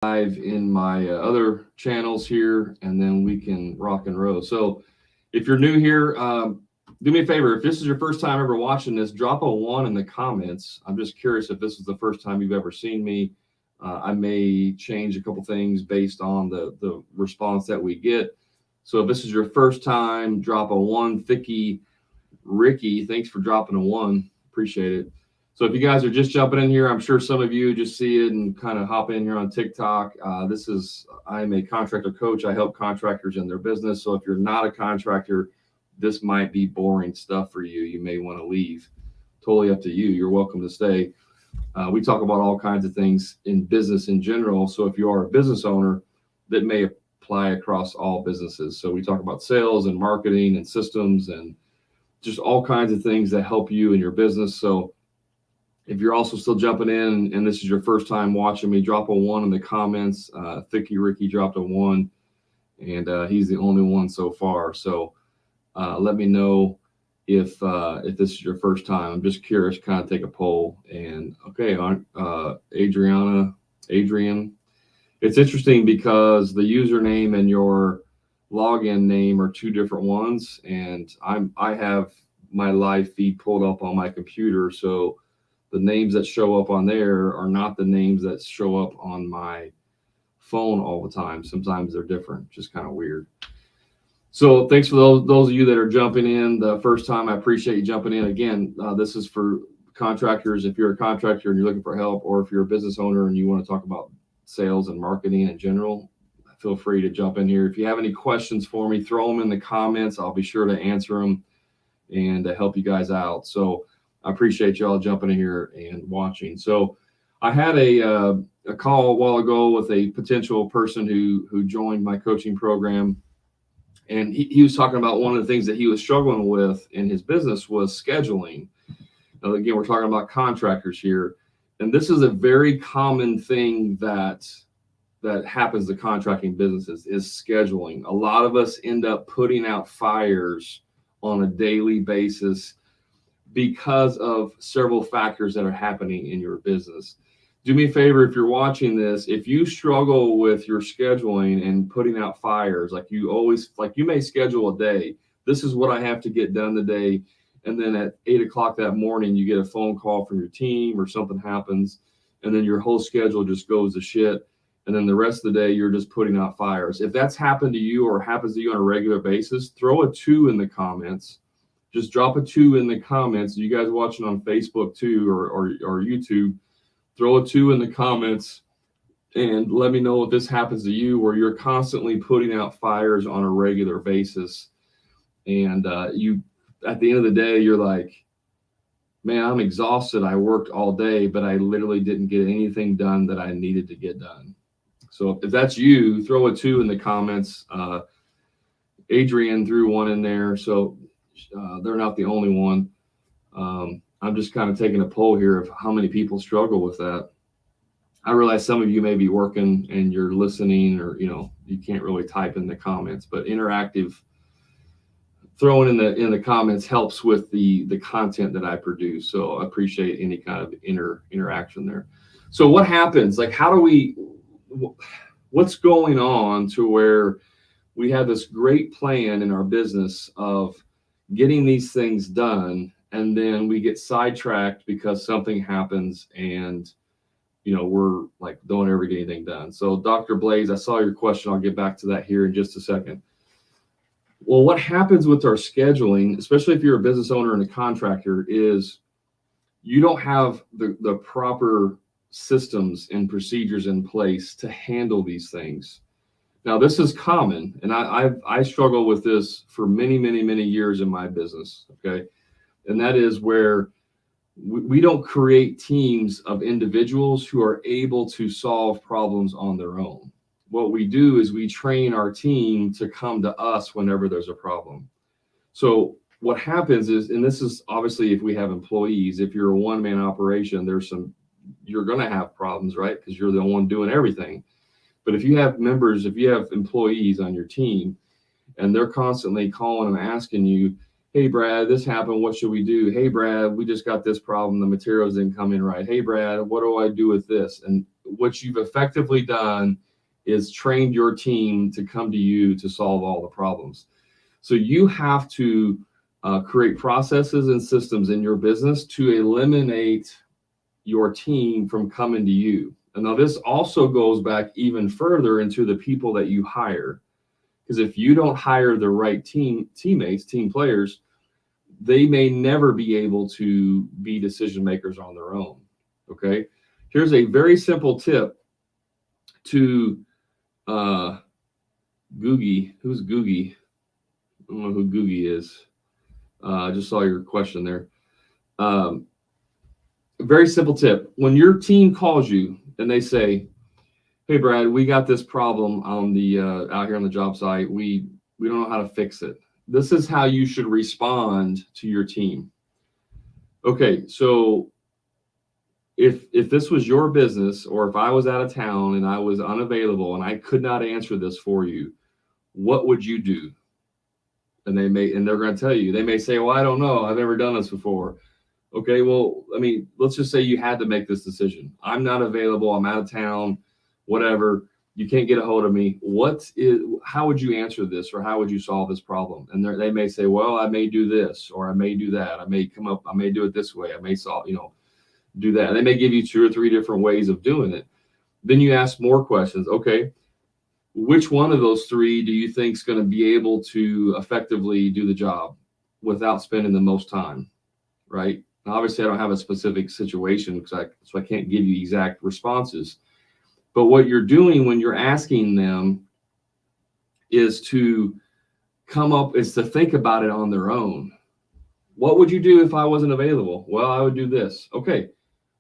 live in my other channels here, and then we can rock and roll. So if you're new here, do me a favor. If this is your first time ever watching this, drop a 1 in the comments. I'm just curious if this is the first time you've ever seen me. I may change a couple things based on the response that we get. So if this is your first time, drop a 1. Thicky Ricky, thanks for dropping a 1. Appreciate it. So if you guys are just jumping in here, I'm sure some of you just see it and kind of hop in here on TikTok. I'm a contractor coach. I help contractors in their business. So if you're not a contractor, this might be boring stuff for you. You may want to leave. Totally up to you. You're welcome to stay. We talk about all kinds of things in business in general. So if you are a business owner, that may apply across all businesses. So we talk about sales and marketing and systems and just all kinds of things that help you in your business. So if you're also still jumping in and this is your first time watching me, drop a 1 in the comments. Thicky Ricky dropped a 1, and he's the only one so far. So let me know if this is your first time. I'm just curious, kind of take a poll. And okay, Adrian, it's interesting because the username and your login name are 2 different ones, and I have my live feed pulled up on my computer, so the names that show up on there are not the names that show up on my phone all the time. Sometimes they're different, just kind of weird. So thanks for those of you that are jumping in the first time. I appreciate you jumping in. Again, this is for contractors. If you're a contractor and you're looking for help, or if you're a business owner and you want to talk about sales and marketing in general, feel free to jump in here. If you have any questions for me, throw them in the comments. I'll be sure to answer them and to help you guys out. So I appreciate y'all jumping in here and watching. So I had a call a while ago with a potential person who joined my coaching program, and he was talking about one of the things that he was struggling with in his business was scheduling. Now, again, we're talking about contractors here, and this is a very common thing that happens to contracting businesses is scheduling. A lot of us end up putting out fires on a daily basis because of several factors that are happening in your business. Do me a favor, if you're watching this, if you struggle with your scheduling and putting out fires, like you may schedule a day, this is what I have to get done today. And then at 8 o'clock that morning, you get a phone call from your team or something happens, and then your whole schedule just goes to shit. And then the rest of the day, you're just putting out fires. If that's happened to you or happens to you on a regular basis, throw a 2 in the comments. Just drop a 2 in the comments. You guys watching on Facebook too, or YouTube, throw a 2 in the comments and let me know if this happens to you, where you're constantly putting out fires on a regular basis. And you, at the end of the day, you're like, man, I'm exhausted. I worked all day, but I literally didn't get anything done that I needed to get done. So if that's you, throw a 2 in the comments. Adrian threw 1 in there. So they're not the only one. I'm just kind of taking a poll here of how many people struggle with that. I realize some of you may be working and you're listening, or you can't really type in the comments, but interactive throwing in the comments helps with the content that I produce. So I appreciate any kind of interaction there. So what happens? Like, what's going on to where we have this great plan in our business of getting these things done, and then we get sidetracked because something happens and we're like, don't ever get anything done. So Dr. Blaze, I saw your question. I'll get back to that here in just a second. Well, what happens with our scheduling, especially if you're a business owner and a contractor, is you don't have the proper systems and procedures in place to handle these things. Now, this is common, and I struggle with this for many, many, many years in my business, okay? And that is where we don't create teams of individuals who are able to solve problems on their own. What we do is we train our team to come to us whenever there's a problem. So what happens is, and this is obviously if we have employees, if you're a one-man operation, you're going to have problems, right? Because you're the one doing everything. But if you have employees on your team and they're constantly calling and asking you, hey, Brad, this happened. What should we do? Hey, Brad, we just got this problem. The materials didn't come in right. Hey, Brad, what do I do with this? And what you've effectively done is trained your team to come to you to solve all the problems. So you have to create processes and systems in your business to eliminate your team from coming to you. And now this also goes back even further into the people that you hire. Because if you don't hire the right teammates, team players, they may never be able to be decision makers on their own. Okay. Here's a very simple tip to Googie. Who's Googie? I don't know who Googie is. I just saw your question there. A very simple tip. When your team calls you and they say, hey, Brad, we got this problem on the out here on the job site. We don't know how to fix it. This is how you should respond to your team. Okay, so if this was your business, or if I was out of town and I was unavailable and I could not answer this for you, what would you do? And they're going to tell you. They may say, well, I don't know. I've never done this before. Okay, well, I mean, let's just say you had to make this decision. I'm not available. I'm out of town, whatever. You can't get a hold of me. How would you answer this, or how would you solve this problem? And they may say, well, I may do this, or I may do that. I may do it this way. I may do that. And they may give you 2 or 3 different ways of doing it. Then you ask more questions. Okay, which one of those 3 do you think is going to be able to effectively do the job without spending the most time, right? Now, obviously, I don't have a specific situation, so I can't give you exact responses. But what you're doing when you're asking them is to think about it on their own. What would you do if I wasn't available? Well, I would do this. Okay,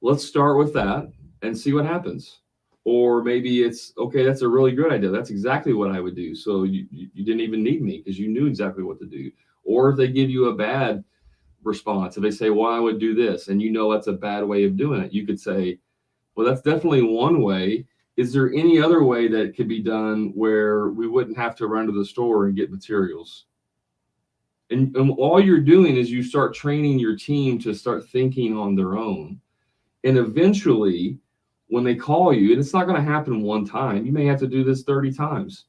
let's start with that and see what happens. Or maybe it's, okay, that's a really good idea. That's exactly what I would do. So you didn't even need me because you knew exactly what to do. Or if they give you a bad response, if they say, well, I would do this, and that's a bad way of doing it, you could say, well, that's definitely one way. Is there any other way that could be done where we wouldn't have to run to the store and get materials? And all you're doing is you start training your team to start thinking on their own. And eventually, when they call you, and it's not going to happen one time, you may have to do this 30 times.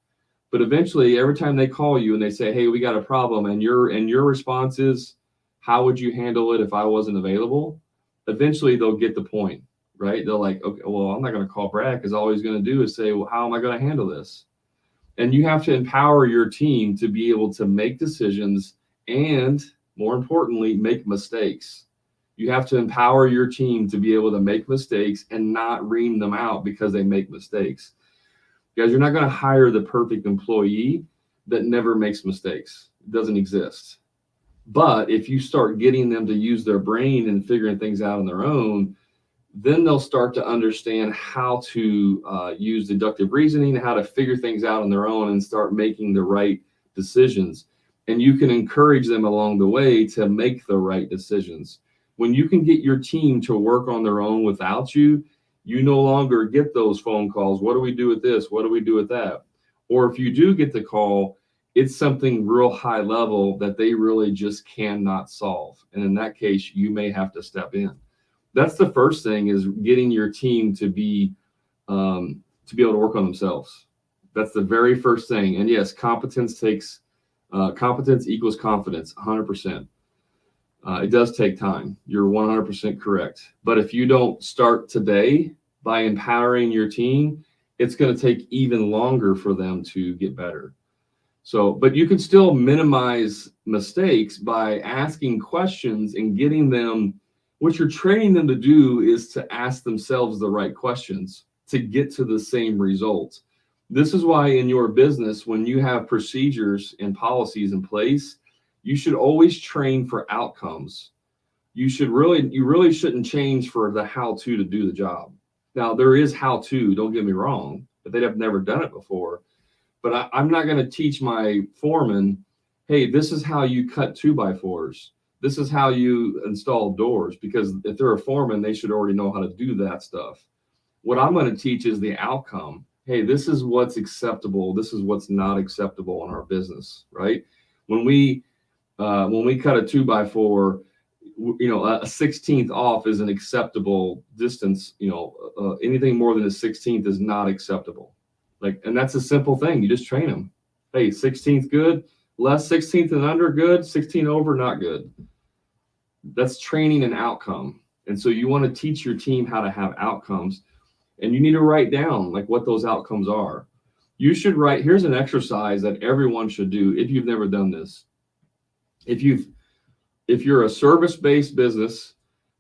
But eventually, every time they call you and they say, hey, we got a problem, and your response is, how would you handle it if I wasn't available? Eventually, they'll get the point. Right? They're like, okay, well, I'm not going to call Brad because all he's going to do is say, well, how am I going to handle this? And you have to empower your team to be able to make decisions and, more importantly, make mistakes. You have to empower your team to be able to make mistakes and not ream them out because they make mistakes. Guys, you're not going to hire the perfect employee that never makes mistakes. It doesn't exist. But if you start getting them to use their brain and figuring things out on their own, then they'll start to understand how to use deductive reasoning, how to figure things out on their own and start making the right decisions. And you can encourage them along the way to make the right decisions. When you can get your team to work on their own without you, you no longer get those phone calls. What do we do with this? What do we do with that? Or if you do get the call, it's something real high level that they really just cannot solve. And in that case, you may have to step in. That's the first thing, is getting your team to be able to work on themselves. That's the very first thing. And yes, competence equals confidence, 100%. It does take time. You're 100% correct. But if you don't start today by empowering your team, it's going to take even longer for them to get better. So, but you can still minimize mistakes by asking questions and getting them. What you're training them to do is to ask themselves the right questions to get to the same result. This is why in your business, when you have procedures and policies in place, you should always train for outcomes. You really shouldn't change for the how-to to do the job. Now, there is how-to, don't get me wrong, but they'd have never done it before. But I'm not going to teach my foreman, hey, this is how you cut 2x4s. This is how you install doors, because if they're a foreman, they should already know how to do that stuff. What I'm going to teach is the outcome. Hey, this is what's acceptable. This is what's not acceptable in our business, right? When we cut a 2x4, A 16th off is an acceptable distance. Anything more than a 16th is not acceptable. And that's a simple thing. You just train them. Hey, 16th good, less 16th and under good, 16 over not good. That's training an outcome. And so you want to teach your team how to have outcomes, and you need to write down what those outcomes are. You should write. Here's an exercise that everyone should do if you've never done this. If you're a service-based business,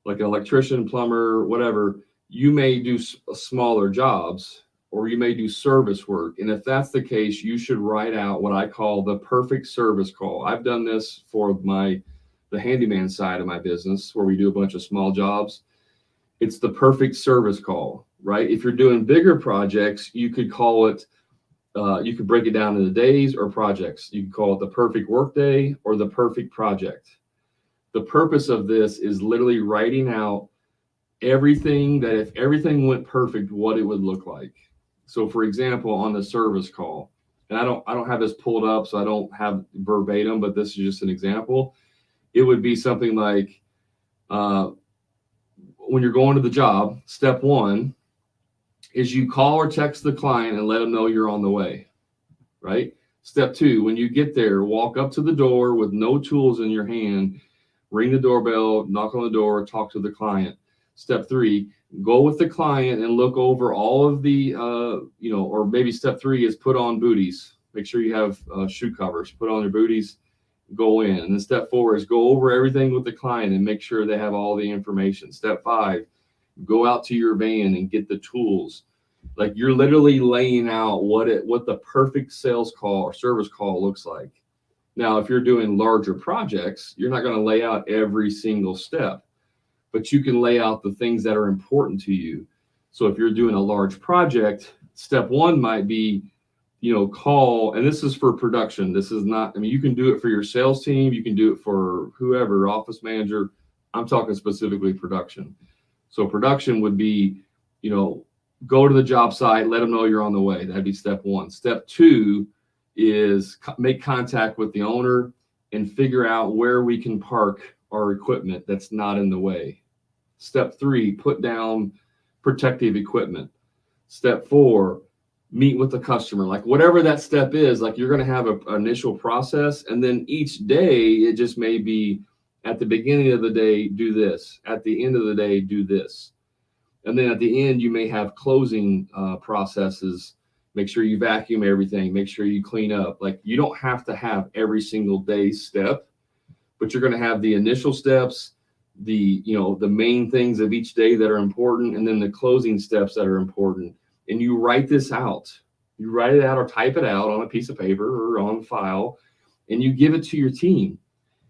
like an electrician, plumber, whatever, you may do smaller jobs, or you may do service work. And if that's the case, you should write out what I call the perfect service call. I've done this for the handyman side of my business, where we do a bunch of small jobs. It's the perfect service call, right? If you're doing bigger projects, you could call it, you could break it down into days or projects. You could call it the perfect workday or the perfect project. The purpose of this is literally writing out everything that, if everything went perfect, what it would look like. So for example, on the service call, and I don't have this pulled up, so I don't have verbatim, but this is just an example. It would be something like, when you're going to the job, step one is you call or text the client and let them know you're on the way, right? Step two, when you get there, walk up to the door with no tools in your hand, ring the doorbell, knock on the door, talk to the client. Step three, go with the client and look over all of the, or maybe step three is put on booties. Make sure you have shoe covers, put on your booties, go in. And then step four is go over everything with the client and make sure they have all the information. Step five, go out to your van and get the tools. You're literally laying out what the perfect sales call or service call looks like. Now, if you're doing larger projects, you're not going to lay out every single step, but you can lay out the things that are important to you. So if you're doing a large project, step one might be, call, and this is for production. This is not, you can do it for your sales team. You can do it for whoever, office manager. I'm talking specifically production. So production would be, go to the job site, let them know you're on the way. That'd be step one. Step two is make contact with the owner and figure out where we can park our equipment that's not in the way. Step three, put down protective equipment. Step four, meet with the customer. Whatever that step is, you're going to have an initial process, and then each day it just may be, at the beginning of the day, do this. At the end of the day, do this. And then at the end, you may have closing processes. Make sure you vacuum everything. Make sure you clean up. You don't have to have every single day step, but you're going to have the initial steps, the main things of each day that are important, and then the closing steps that are important. And you write this out. You write it out or type it out on a piece of paper or on a file, and you give it to your team.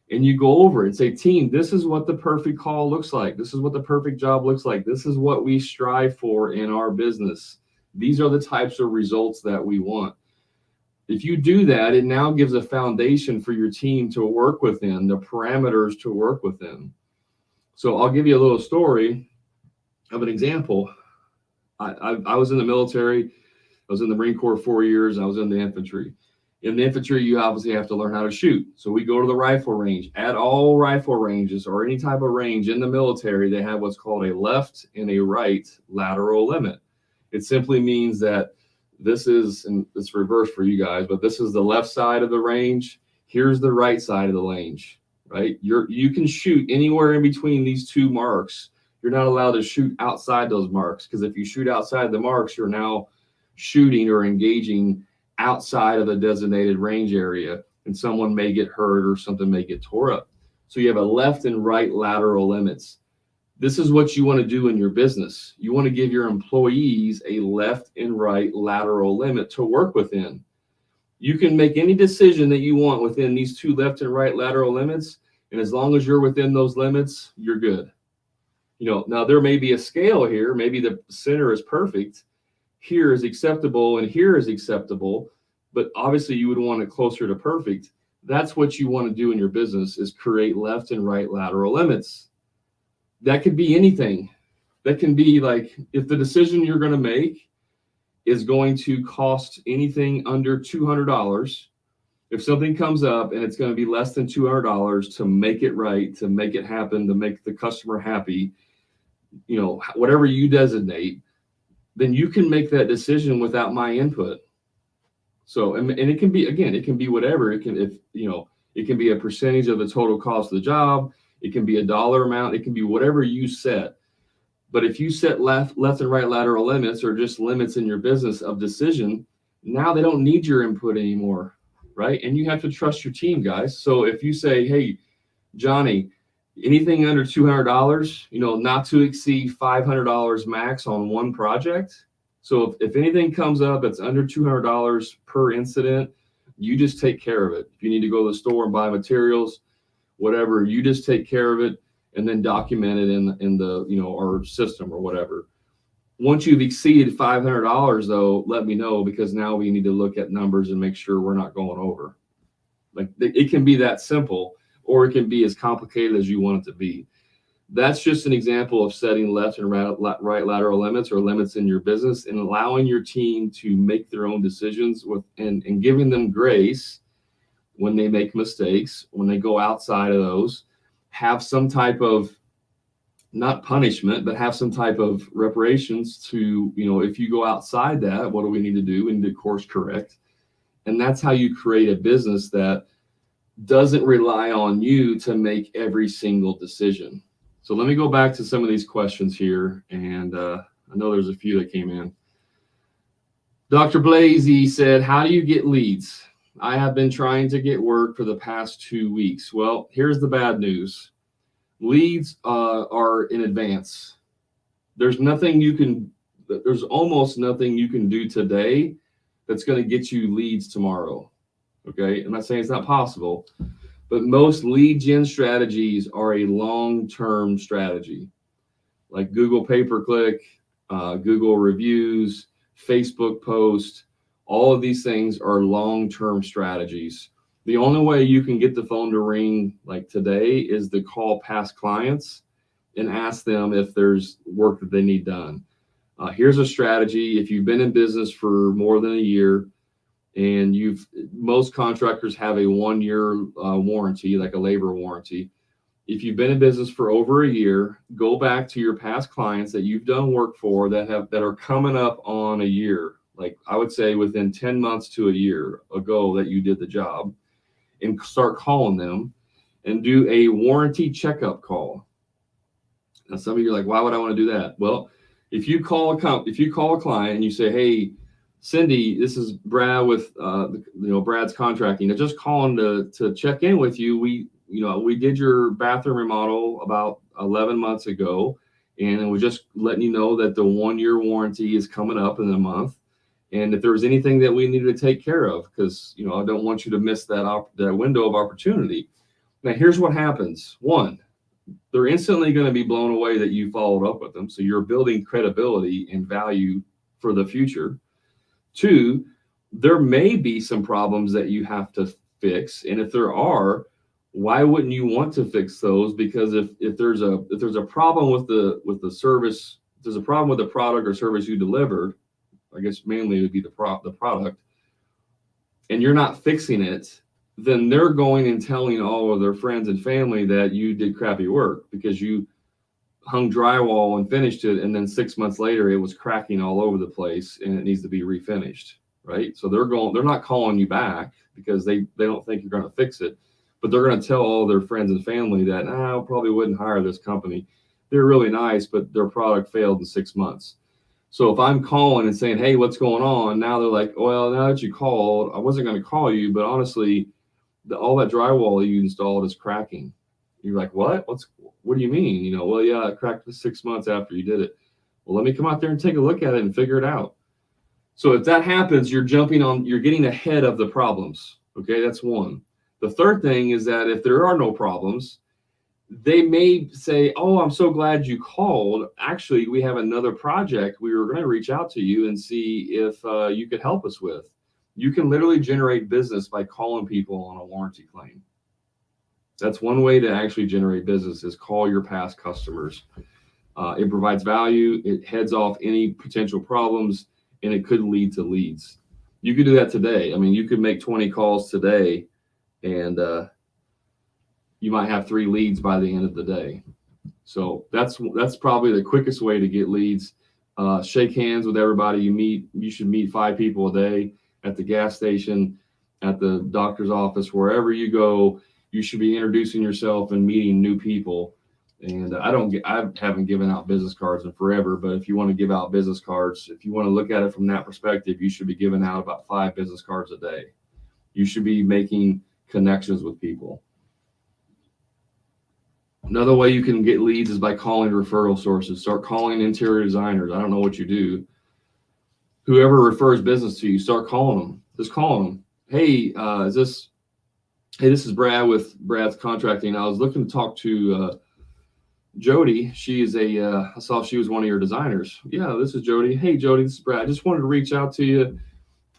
And you go over it and say, team, this is what the perfect call looks like. This is what the perfect job looks like. This is what we strive for in our business. These are the types of results that we want. If you do that, it now gives a foundation for your team to work within, the parameters to work within. So I'll give you a little story of an example. I was in the military. I was in the Marine Corps 4 years. I was in the infantry. In the infantry, you obviously have to learn how to shoot. So we go to the rifle range. At all rifle ranges or any type of range in the military, they have what's called a left and a right lateral limit. It simply means that this is, and it's reversed for you guys, but this is the left side of the range. Here's the right side of the range, right? You can shoot anywhere in between these two marks. You're not allowed to shoot outside those marks, because if you shoot outside the marks, you're now shooting or engaging outside of the designated range area, and someone may get hurt or something may get tore up. So you have a left and right lateral limits. This is what you want to do in your business. You want to give your employees a left and right lateral limit to work within. You can make any decision that you want within these two left and right lateral limits, and as long as you're within those limits, you're good. Now there may be a scale here. Maybe the center is perfect. Here is acceptable and here is acceptable, but obviously you would want it closer to perfect. That's what you want to do in your business, is create left and right lateral limits. That could be anything. That can be if the decision you're going to make is going to cost anything under $200, If something comes up and it's going to be less than $200 to make it right, to make it happen, to make the customer happy, whatever you designate, then you can make that decision without my input. So, and it can be, again, it can be whatever. It can be a percentage of the total cost of the job. It can be a dollar amount. It can be whatever you set. But if you set left and right lateral limits, or just limits in your business of decision, now they don't need your input anymore, right? And you have to trust your team, guys. So if you say, hey, Johnny, anything under $200, not to exceed $500 max on one project. So if anything comes up that's under $200 per incident, you just take care of it. If you need to go to the store and buy materials, whatever, you just take care of it and then document it in the our system or whatever. Once you've exceeded $500 though, let me know, because now we need to look at numbers and make sure we're not going over. Like, it can be that simple, or it can be as complicated as you want it to be. That's just an example of setting left and right lateral limits, or limits in your business, and allowing your team to make their own decisions and giving them grace when they make mistakes, when they go outside of those. Have some type of, not punishment, but have some type of reparations to, if you go outside that, what do we need to do? We need to course correct. And that's how you create a business that doesn't rely on you to make every single decision. So let me go back to some of these questions here. And I know there's a few that came in. Dr. Blazy said, how do you get leads? I have been trying to get work for the past 2 weeks. Well, here's the bad news. Leads are in advance. There's almost nothing you can do today that's going to get you leads tomorrow. Okay. I'm not saying it's not possible, but most lead gen strategies are a long-term strategy, like Google pay-per-click, Google reviews, Facebook post. All of these things are long-term strategies. The only way you can get the phone to ring like today is to call past clients and ask them if there's work that they need done. Here's a strategy. If you've been in business for more than a year, and most contractors have a 1-year warranty, like a labor warranty. If you've been in business for over a year, go back to your past clients that you've done work for that are coming up on a year. Like, I would say within 10 months to a year ago that you did the job, and start calling them and do a warranty checkup call. Now, some of you are like, why would I want to do that? Well, if you call a client and you say, hey, Cindy, this is Brad with Brad's Contracting. They're just calling to check in with you. We did your bathroom remodel about 11 months ago, and we're just letting you know that the 1-year warranty is coming up in a month. And if there was anything that we needed to take care of, because I don't want you to miss that window of opportunity. Now, here's what happens. 1, they're instantly going to be blown away that you followed up with them. So you're building credibility and value for the future. 2, there may be some problems that you have to fix. And if there are, why wouldn't you want to fix those? Because if there's a problem with the service, if there's a problem with the product or service you delivered, I guess mainly it would be the product, and you're not fixing it, then they're going and telling all of their friends and family that you did crappy work because you hung drywall and finished it, and then 6 months later it was cracking all over the place and it needs to be refinished, right? So they're not calling you back because they don't think you're going to fix it, but they're going to tell all their friends and family that, I probably wouldn't hire this company. They're really nice, but their product failed in 6 months. So if I'm calling and saying, hey, what's going on? Now they're like, well, now that you called, I wasn't going to call you, but honestly, all that drywall you installed is cracking. You're like, what? What do you mean? Well, yeah, it cracked 6 months after you did it. Well, let me come out there and take a look at it and figure it out. So if that happens, you're getting ahead of the problems. Okay, that's 1. The third thing is that if there are no problems, they may say, oh, I'm so glad you called. Actually, we have another project we were going to reach out to you and see if you could help us with. You can literally generate business by calling people on a warranty claim. That's one way to actually generate business, is call your past customers. It provides value. It heads off any potential problems, and it could lead to leads. You could do that today. I mean, you could make 20 calls today, and you might have 3 leads by the end of the day. So that's probably the quickest way to get leads. Shake hands with everybody you meet. You should meet 5 people a day at the gas station, at the doctor's office, wherever you go. You should be introducing yourself and meeting new people. And I haven't given out business cards in forever, but if you want to give out business cards, if you want to look at it from that perspective, you should be giving out about 5 business cards a day. You should be making connections with people. Another way you can get leads is by calling referral sources. Start calling interior designers. I don't know what you do. Whoever refers business to you, start calling them. Just calling them. Hey, this is Brad with Brad's Contracting. I was looking to talk to Jody. She is I saw she was one of your designers. Yeah, this is Jody. Hey, Jody, this is Brad. I just wanted to reach out to you.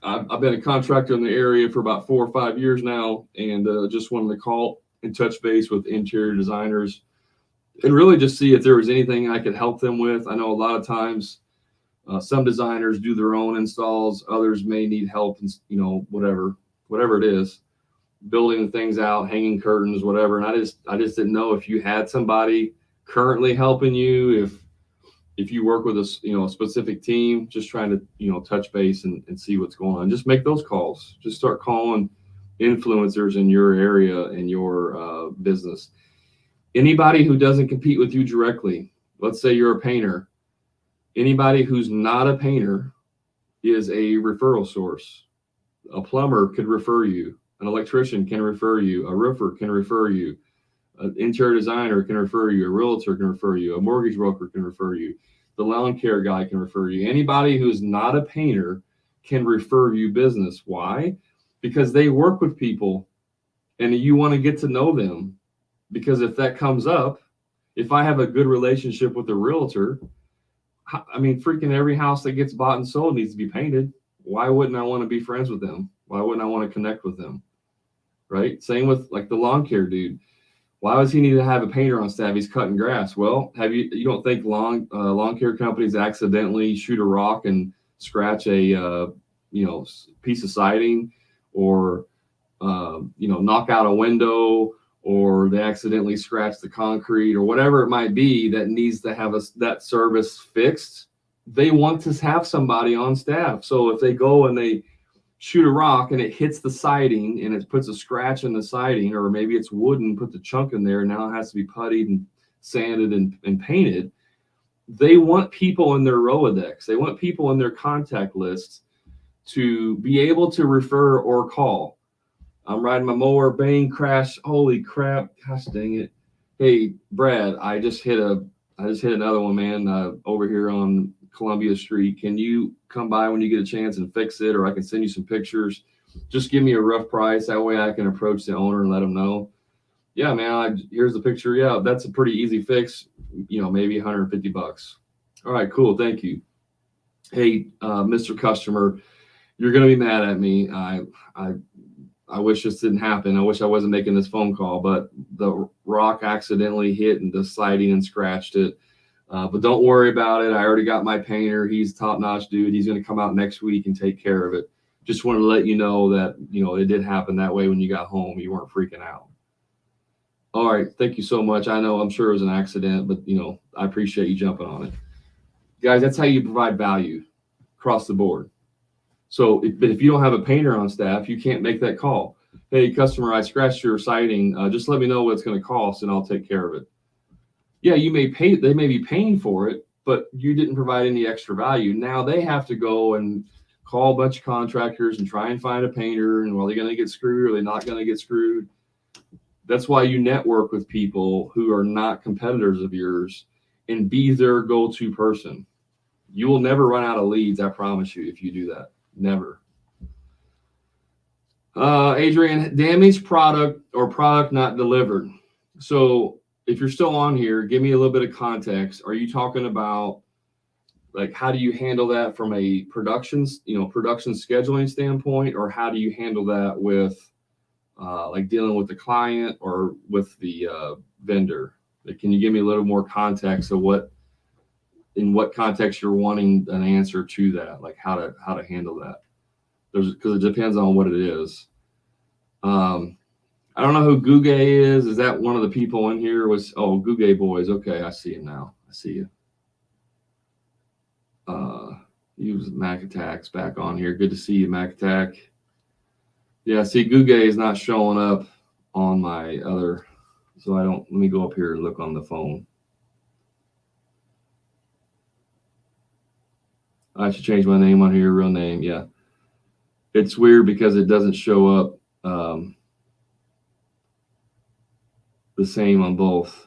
I've been a contractor in the area for about 4 or 5 years now, and just wanted to call and touch base with interior designers and really just see if there was anything I could help them with. I know a lot of times some designers do their own installs. Others may need help, and whatever it is, building things out, hanging curtains, whatever. And I just didn't know if you had somebody currently helping you, if you work with a specific team, just trying to touch base and see what's going on. Just make those calls. Just start calling influencers in your area, in your business. Anybody who doesn't compete with you directly, let's say you're a painter, anybody who's not a painter is a referral source. A plumber could refer you, an electrician can refer you, a roofer can refer you, an interior designer can refer you, a realtor can refer you, a mortgage broker can refer you, the lawn care guy can refer you. Anybody who's not a painter can refer you business. Why? Because they work with people and you want to get to know them. Because if that comes up, if I have a good relationship with the realtor, I mean, freaking every house that gets bought and sold needs to be painted. Why wouldn't I want to be friends with them? Why wouldn't I want to connect with them? Right? Same with like the lawn care dude. Why does he need to have a painter on staff? He's cutting grass. Well, you don't think lawn care companies accidentally shoot a rock and scratch a piece of siding, or knock out a window, or they accidentally scratch the concrete, or whatever it might be that needs to have that service fixed? They want to have somebody on staff. So if they go and they shoot a rock and it hits the siding and it puts a scratch in the siding, or maybe it's wooden, put the chunk in there, and now it has to be puttied and sanded and painted, they want people in their Rolodex. They want people in their contact lists to be able to refer or call. I'm riding my mower, bang, crash, holy crap, gosh dang it. Hey, Brad, I just hit another one, man, over here on Columbia Street. Can you come by when you get a chance and fix it, or I can send you some pictures? Just give me a rough price. That way I can approach the owner and let them know. Yeah, man, here's the picture. Yeah, that's a pretty easy fix, maybe $150. All right, cool, thank you. Hey, Mr. Customer, you're going to be mad at me. I wish this didn't happen. I wish I wasn't making this phone call, but the rock accidentally hit and the siding and scratched it. But don't worry about it. I already got my painter. He's a top-notch dude. He's going to come out next week and take care of it. Just wanted to let you know that, it did happen that way when you got home. You weren't freaking out. All right. Thank you so much. I'm sure it was an accident, but, I appreciate you jumping on it. Guys, that's how you provide value across the board. So if you don't have a painter on staff, you can't make that call. Hey, customer, I scratched your siding. Just let me know what it's going to cost, and I'll take care of it. Yeah, they may be paying for it, but you didn't provide any extra value. Now they have to go and call a bunch of contractors and try and find a painter, and are they going to get screwed, or are they not going to get screwed? That's why you network with people who are not competitors of yours and be their go-to person. You will never run out of leads, I promise you, if you do that. Never. Adrian, damaged product or product not delivered. So if you're still on here, give me a little bit of context. Are you talking about, like, how do you handle that from a production scheduling standpoint, or how do you handle that with like dealing with the client or with the vendor? Like, can you give me a little more context of in what context you're wanting an answer to that, like how to handle that? because it depends on what it is. I don't know who Guge is. Is that one of the people in here? Guge Boys. Okay, I see him now. I see you. Use Mac Attacks back on here. Good to see you, Mac Attack. Yeah, see, Guge is not showing up on my other, so let me go up here and look on the phone. I should change my name on here, real name. Yeah. It's weird because it doesn't show up the same on both.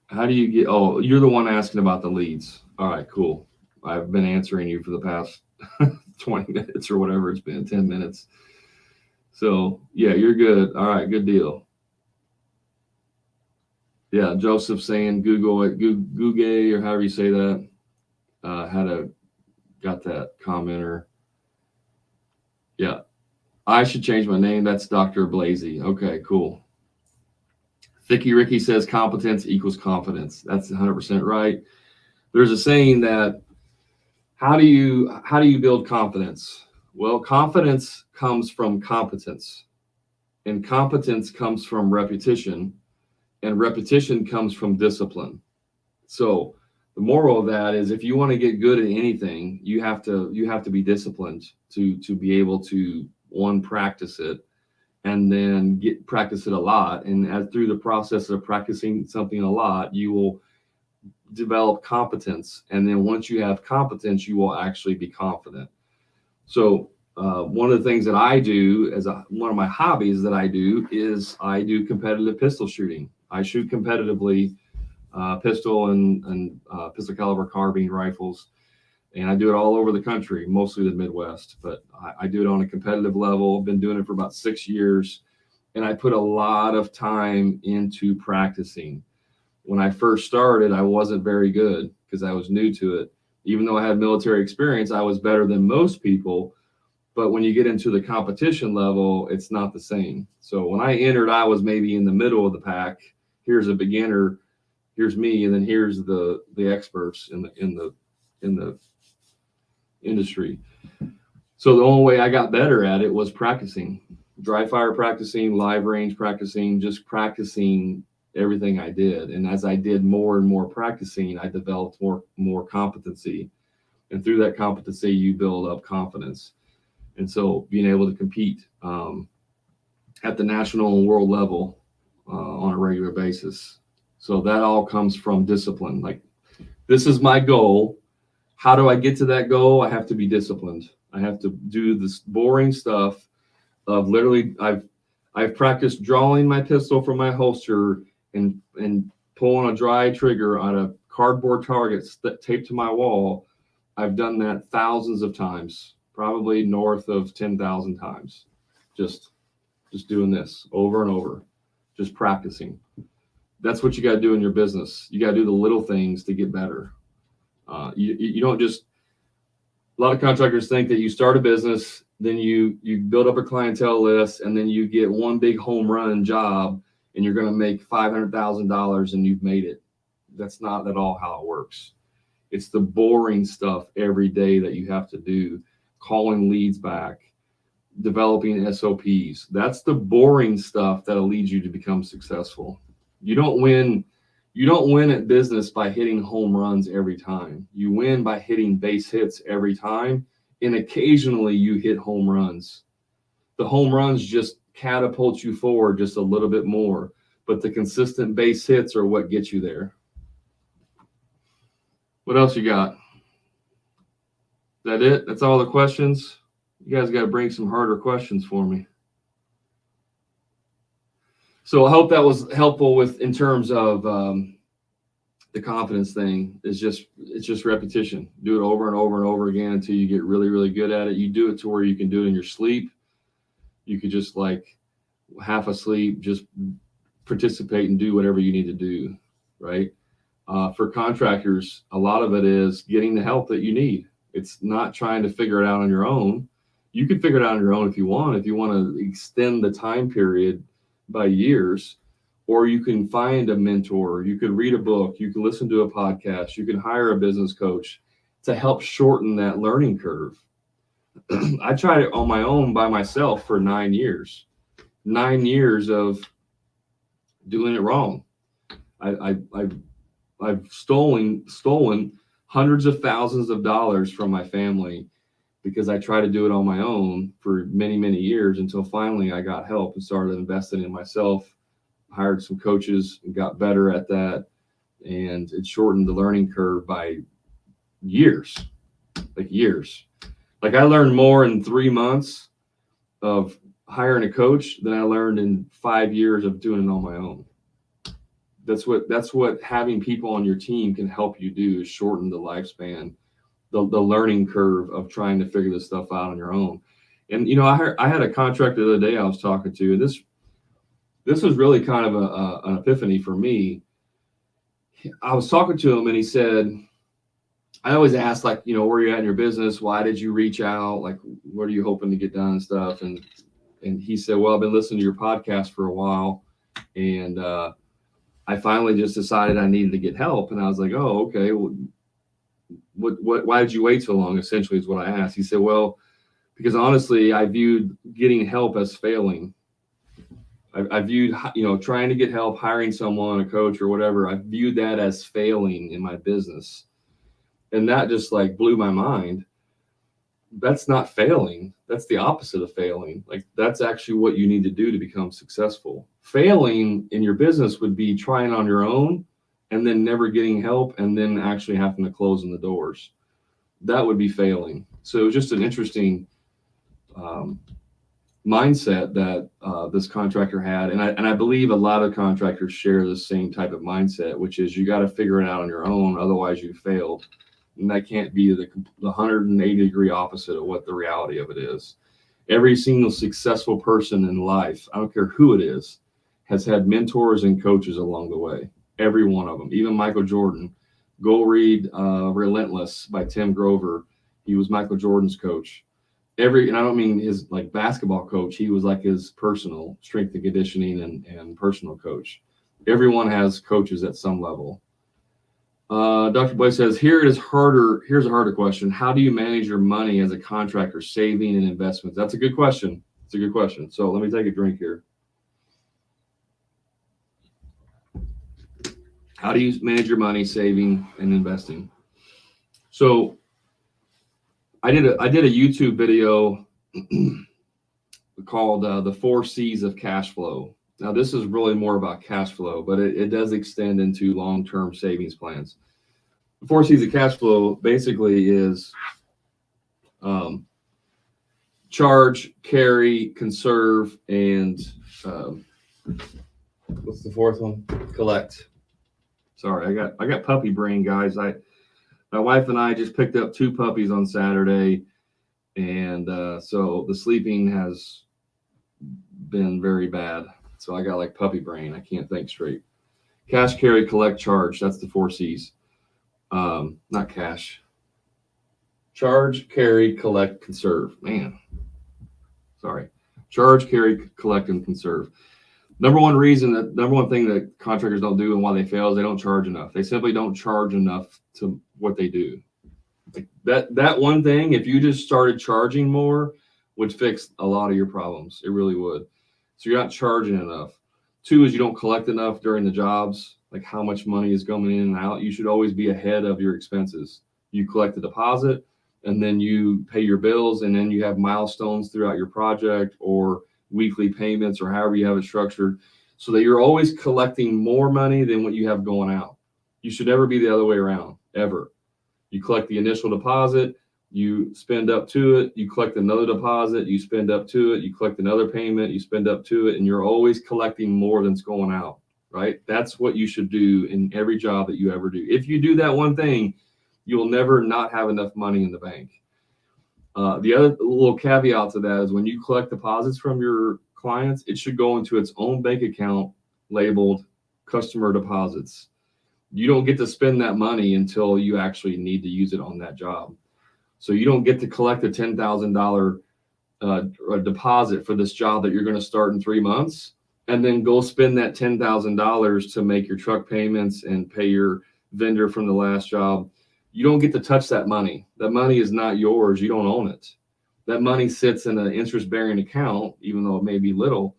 How do you get, you're the one asking about the leads. All right, cool. I've been answering you for the past 20 minutes or whatever it's been, 10 minutes. So yeah, you're good. All right, good deal. Yeah, Joseph saying Google or however you say that. Got that commenter. Yeah, I should change my name. That's Dr. Blazy. Okay, cool. Thicky Ricky says competence equals confidence. That's 100% right. There's a saying that how do you build confidence? Well, confidence comes from competence, and competence comes from repetition, and repetition comes from discipline. So the moral of that is, if you want to get good at anything, you have to be disciplined to be able to, one, practice it, and then practice it a lot. And through the process of practicing something a lot, you will develop competence. And then once you have competence, you will actually be confident. So one of the things that I do one of my hobbies that I do is I do competitive pistol shooting. I shoot competitively, pistol and pistol caliber carbine rifles. And I do it all over the country, mostly the Midwest, but I do it on a competitive level. I've been doing it for about 6 years, and I put a lot of time into practicing. When I first started, I wasn't very good because I was new to it. Even though I had military experience, I was better than most people. But when you get into the competition level, it's not the same. So when I entered, I was maybe in the middle of the pack. Here's a beginner, here's me, and then here's the experts in the industry. So the only way I got better at it was practicing, dry fire practicing, live range practicing, just practicing everything I did. And as I did more and more practicing, I developed more competency. And through that competency, you build up confidence. And so being able to compete at the national and world level on a regular basis. So that all comes from discipline. Like, this is my goal. How do I get to that goal? I have to be disciplined. I have to do this boring stuff of literally, I've practiced drawing my pistol from my holster and pulling a dry trigger on a cardboard target taped to my wall. I've done that thousands of times, probably north of 10,000 times. Just doing this over and over, just practicing. That's what you got to do in your business. You got to do the little things to get better. You don't just, a lot of contractors think that you start a business, then you build up a clientele list, and then you get one big home run job and you're going to make $500,000 and you've made it. That's not at all how it works. It's the boring stuff every day that you have to do, calling leads back, developing SOPs. That's the boring stuff that'll lead you to become successful. You don't win at business by hitting home runs every time. You win by hitting base hits every time, and occasionally you hit home runs. The home runs just catapult you forward just a little bit more, but the consistent base hits are what get you there. What else you got? Is that it? That's all the questions? You guys got to bring some harder questions for me. So I hope that was helpful in terms of the confidence thing. It's just repetition. Do it over and over and over again until you get really, really good at it. You do it to where you can do it in your sleep. You could just, like, half asleep, just participate and do whatever you need to do, right? For contractors, a lot of it is getting the help that you need. It's not trying to figure it out on your own. You can figure it out on your own if you want. If you want to extend the time period by years, or you can find a mentor, you can read a book, you can listen to a podcast, you can hire a business coach. to help shorten that learning curve. I tried it on my own by myself for 9 years. 9 years of doing it wrong. I've stolen hundreds of thousands of dollars from my family because I tried to do it on my own for many, many years until finally I got help and started investing in myself, hired some coaches and got better at that. And it shortened the learning curve by years, like years. Like I learned more in 3 months of hiring a coach than I learned in 5 years of doing it on my own. That's what having people on your team can help you do, is shorten the lifespan, the learning curve of trying to figure this stuff out on your own. And I had a contractor the other day I was talking to, and this was really kind of an epiphany for me. I was talking to him and he said, I always ask, like, where you're at in your business, why did you reach out, like what are you hoping to get done and stuff. And he said, well, I've been listening to your podcast for a while, and I finally just decided I needed to get help. And I was like, oh, okay. Well, why did you wait so long? Essentially is what I asked. He said, well, because honestly, I viewed getting help as failing. I viewed, trying to get help, hiring someone, a coach or whatever, I viewed that as failing in my business. And that just like blew my mind. That's not failing. That's the opposite of failing. Like that's actually what you need to do to become successful. Failing in your business would be trying on your own and then never getting help and then actually having to close the doors. That would be failing. So it was just an interesting mindset that this contractor had. And I believe a lot of contractors share the same type of mindset, which is you got to figure it out on your own. Otherwise you failed. And that can't be the 180-degree opposite of what the reality of it is. Every single successful person in life, I don't care who it is, has had mentors and coaches along the way. Every one of them, even Michael Jordan. Go read Relentless by Tim Grover. He was Michael Jordan's coach. And I don't mean his like basketball coach. He was like his personal strength and conditioning and personal coach. Everyone has coaches at some level. Dr. Boyd says, here's a harder question. How do you manage your money as a contractor, saving and investments? That's a good question. It's a good question. So let me take a drink here. How do you manage your money, saving and investing? So I did a YouTube video called the 4 C's of cash flow. Now, this is really more about cash flow, but it does extend into long-term savings plans. The 4 C's of cash flow basically is charge, carry, conserve, and what's the fourth one? Collect. Sorry, I got puppy brain, guys. My wife and I just picked up 2 puppies on Saturday, and so the sleeping has been very bad. So I got like puppy brain. I can't think straight. Cash, carry, collect, charge. That's the 4 C's. Not cash. Charge, carry, collect, conserve. Man, sorry. Charge, carry, collect, and conserve. Number one thing that contractors don't do and why they fail is they don't charge enough. They simply don't charge enough to what they do. Like that one thing, if you just started charging more, would fix a lot of your problems. It really would. So you're not charging enough. 2 is you don't collect enough during the jobs, like how much money is going in and out. You should always be ahead of your expenses. You collect the deposit and then you pay your bills, and then you have milestones throughout your project or weekly payments or however you have it structured, so that you're always collecting more money than what you have going out. You should never be the other way around, ever. You collect the initial deposit, you spend up to it, you collect another deposit, you spend up to it, you collect another payment, you spend up to it, and you're always collecting more than's going out, right? That's what you should do in every job that you ever do. If you do that one thing, you will never not have enough money in the bank. The other little caveat to that is when you collect deposits from your clients, it should go into its own bank account labeled customer deposits. You don't get to spend that money until you actually need to use it on that job. So you don't get to collect a $10,000 deposit for this job that you're going to start in 3 months and then go spend that $10,000 to make your truck payments and pay your vendor from the last job. You don't get to touch that money. That money is not yours. You don't own it. That money sits in an interest-bearing account, even though it may be little,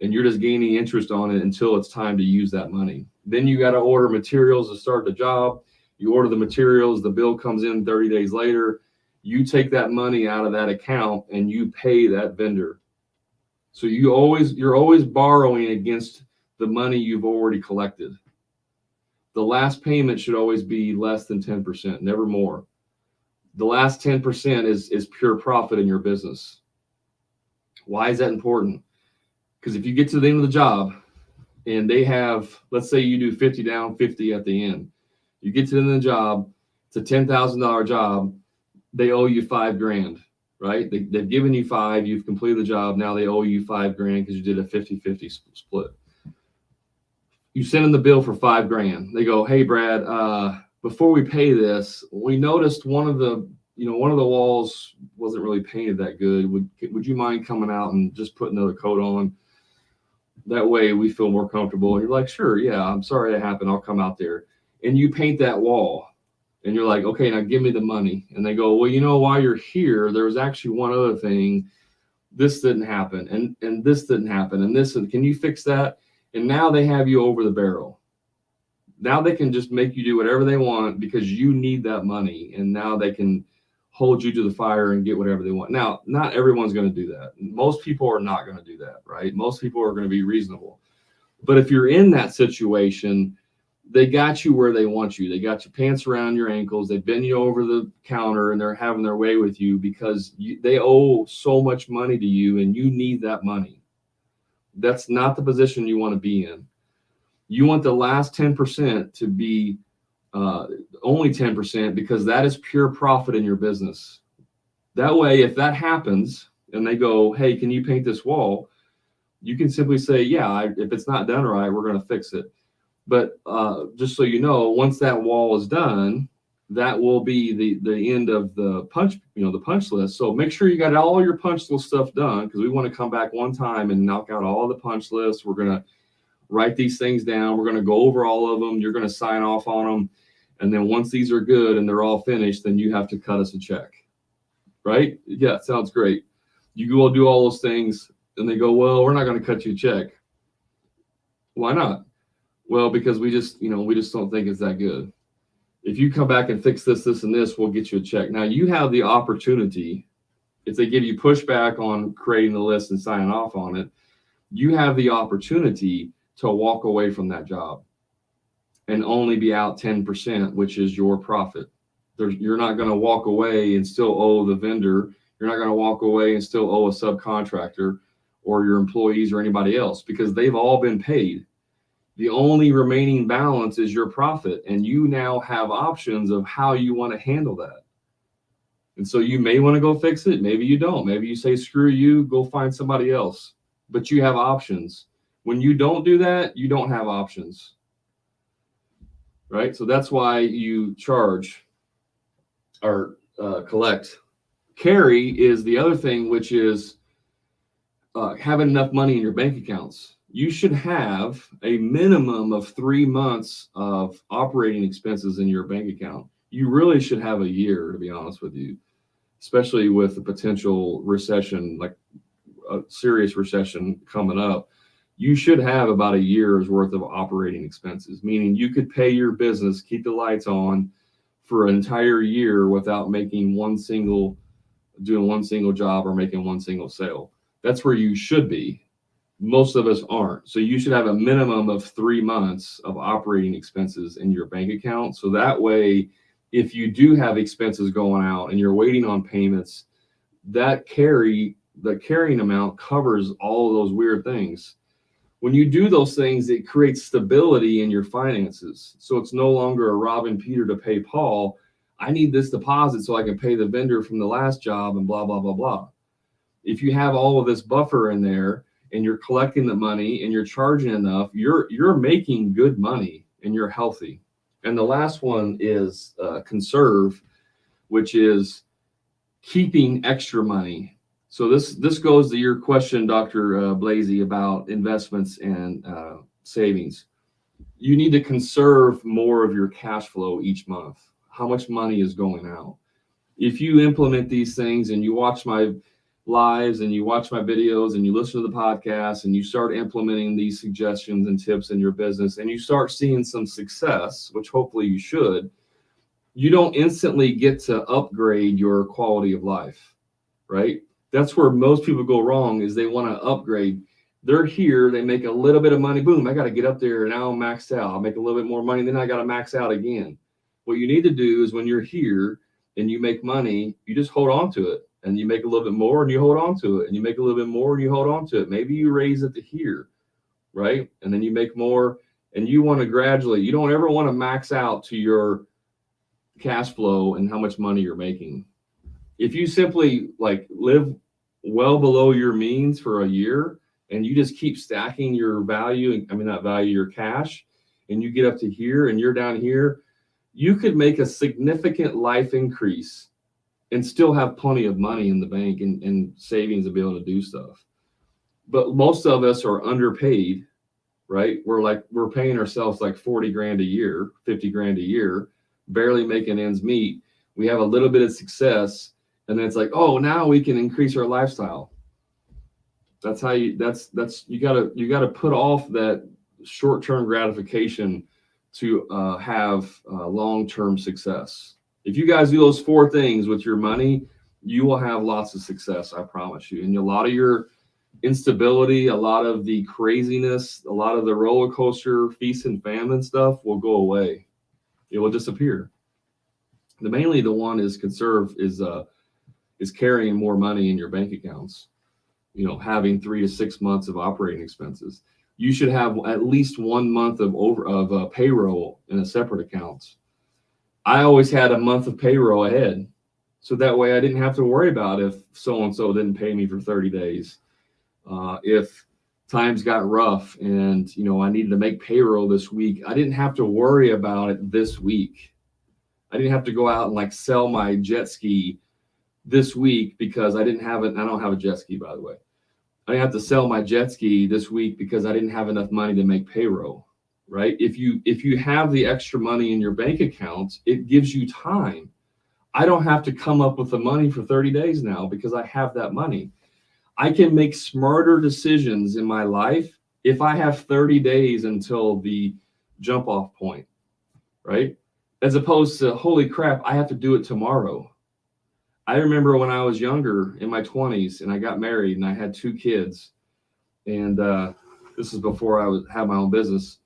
and you're just gaining interest on it until it's time to use that money. Then you got to order materials to start the job. You order the materials, the bill comes in 30 days later. You take that money out of that account and you pay that vendor. So you're always borrowing against the money you've already collected. The last payment should always be less than 10%, never more. The last 10% is pure profit in your business. Why is that important? Because if you get to the end of the job and they have, let's say you do 50 down, 50 at the end. You get to the end of the job, it's a $10,000 job, they owe you $5,000, right? They've given you 5, you've completed the job, now they owe you $5,000 because you did a 50-50 split. You send them the bill for $5,000. They go, hey Brad, before we pay this, we noticed one of the walls wasn't really painted that good. Would you mind coming out and just put another coat on? That way we feel more comfortable. And you're like, sure, yeah, I'm sorry that happened. I'll come out there. And you paint that wall. And you're like, okay, now give me the money. And they go, well, while you're here, there was actually one other thing. This didn't happen. And this didn't happen. And this, and can you fix that? And now they have you over the barrel. Now they can just make you do whatever they want because you need that money. And now they can hold you to the fire and get whatever they want. Now, not everyone's going to do that. Most people are not going to do that, right? Most people are going to be reasonable. But if you're in that situation, they got you where they want you. They got your pants around your ankles. They bend you over the counter and they're having their way with you because they owe so much money to you and you need that money. That's not the position you want to be in. You want the last 10% to be only 10% because that is pure profit in your business. That way, if that happens and they go, hey, can you paint this wall? You can simply say, yeah, if it's not done right, we're going to fix it. But just so you know, once that wall is done, that will be the end of the punch list. So make sure you got all your punch list stuff done because we want to come back one time and knock out all the punch lists. We're going to write these things down. We're going to go over all of them. You're going to sign off on them. And then once these are good and they're all finished, then you have to cut us a check. Right? Yeah, sounds great. You go do all those things and they go, well, we're not going to cut you a check. Why not? Well, because we just don't think it's that good. If you come back and fix this, and this, we'll get you a check. Now you have the opportunity, if they give you pushback on creating the list and signing off on it, you have the opportunity to walk away from that job and only be out 10%, which is your profit. You're not going to walk away and still owe the vendor. You're not going to walk away and still owe a subcontractor or your employees or anybody else because they've all been paid. The only remaining balance is your profit, and you now have options of how you want to handle that. And so you may want to go fix it. Maybe you don't. Maybe you say, screw you, go find somebody else. But you have options. When you don't do that, you don't have options. Right? So that's why you charge or collect. Carry is the other thing, which is having enough money in your bank accounts. You should have a minimum of 3 months of operating expenses in your bank account. You really should have a year, to be honest with you, especially with the potential recession, like a serious recession coming up. You should have about a year's worth of operating expenses, meaning you could pay your business, keep the lights on for an entire year without doing one single job or making one single sale. That's where you should be. Most of us aren't. So you should have a minimum of 3 months of operating expenses in your bank account. So that way, if you do have expenses going out and you're waiting on payments, the carrying amount covers all of those weird things. When you do those things, it creates stability in your finances. So it's no longer a robbing Peter to pay Paul. I need this deposit so I can pay the vendor from the last job and blah, blah, blah, blah. If you have all of this buffer in there, and you're collecting the money and you're charging enough, you're making good money and you're healthy. And the last one is conserve, which is keeping extra money. So this goes to your question, Dr. Blasey, about investments and savings. You need to conserve more of your cash flow each month. how much money is going out. If you implement these things and you watch my lives and you watch my videos and you listen to the podcast and you start implementing these suggestions and tips in your business and you start seeing some success, which hopefully you should, you don't instantly get to upgrade your quality of life, right? That's where most people go wrong, is they want to upgrade. They're here, they make a little bit of money, boom, I got to get up there, now I'm maxed out. I'll make a little bit more money, then I got to max out again. What you need to do is when you're here and you make money, you just hold on to it, and you make a little bit more and you hold on to it, and you make a little bit more and you hold on to it. Maybe you raise it to here, right? And then you make more, and you want to gradually, you don't ever want to max out to your cash flow and how much money you're making. If you simply like live well below your means for a year and you just keep stacking your value, I mean, not value, your cash, and you get up to here and you're down here, you could make a significant life increase and still have plenty of money in the bank and savings to be able to do stuff. But most of us are underpaid, right? We're paying ourselves like 40 grand a year, 50 grand a year, barely making ends meet. We have a little bit of success, and then it's like, oh, now we can increase our lifestyle. That's how you gotta put off that short-term gratification to have long-term success. If you guys do those 4 things with your money, you will have lots of success, I promise you. And a lot of your instability, a lot of the craziness, a lot of the roller coaster feast and famine stuff will go away. It will disappear. Mainly the one is carrying more money in your bank accounts. You know, having 3 to 6 months of operating expenses. You should have at least 1 month of payroll in a separate account. I always had a month of payroll ahead, so that way I didn't have to worry about if so-and-so didn't pay me for 30 days. If times got rough and, you know, I needed to make payroll this week, I didn't have to worry about it this week. I didn't have to go out and like sell my jet ski this week because I didn't have it. I don't have a jet ski, by the way. I didn't have to sell my jet ski this week because I didn't have enough money to make payroll, right? If you have the extra money in your bank accounts, it gives you time. I don't have to come up with the money for 30 days now because I have that money. I can make smarter decisions in my life if I have 30 days until the jump off point, right? As opposed to, holy crap, I have to do it tomorrow. I remember when I was younger in my 20s and I got married and I had 2 kids, and this is before I had my own business.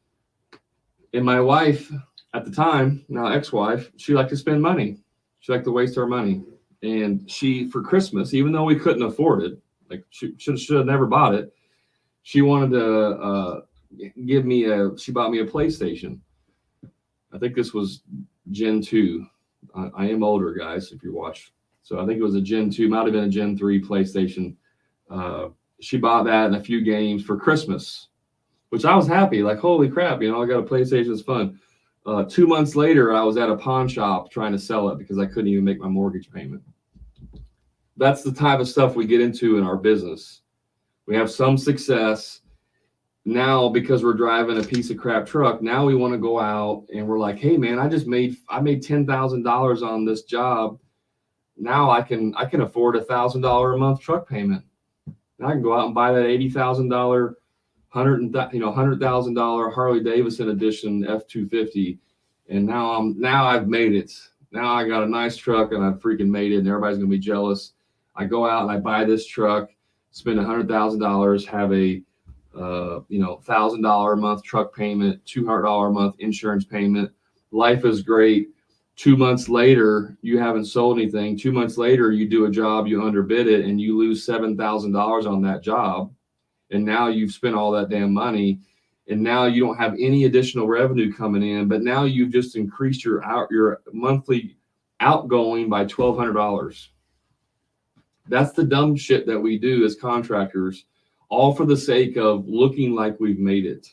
And my wife at the time, now ex-wife, she liked to spend money. She liked to waste our money. And she, for Christmas, even though we couldn't afford it, like she should have never bought it, she wanted to she bought me a PlayStation. I think this was Gen 2. I am older, guys, if you watch. So I think it was a Gen 2, might have been a Gen 3 PlayStation. She bought that and a few games for Christmas, which I was happy. Like, holy crap, you know, I got a PlayStation, it's fun. 2 months later, I was at a pawn shop trying to sell it because I couldn't even make my mortgage payment. That's the type of stuff we get into in our business. We have some success. Now, because we're driving a piece of crap truck, now we want to go out and we're like, hey man, I made $10,000 on this job. Now I can afford $1,000 a month truck payment. Now I can go out and buy that $80,000, $100,000 Harley Davidson edition F-250, and now I've made it. Now I got a nice truck and I've freaking made it, and everybody's gonna be jealous. I go out and I buy this truck, spend $100,000, have a $1,000 a month truck payment, $200 a month insurance payment. Life is great. 2 months later, you haven't sold anything. 2 months later, you do a job, you underbid it, and you lose $7,000 on that job. And now you've spent all that damn money, and now you don't have any additional revenue coming in, but now you've just increased your monthly outgoing by $1,200. That's the dumb shit that we do as contractors, all for the sake of looking like we've made it.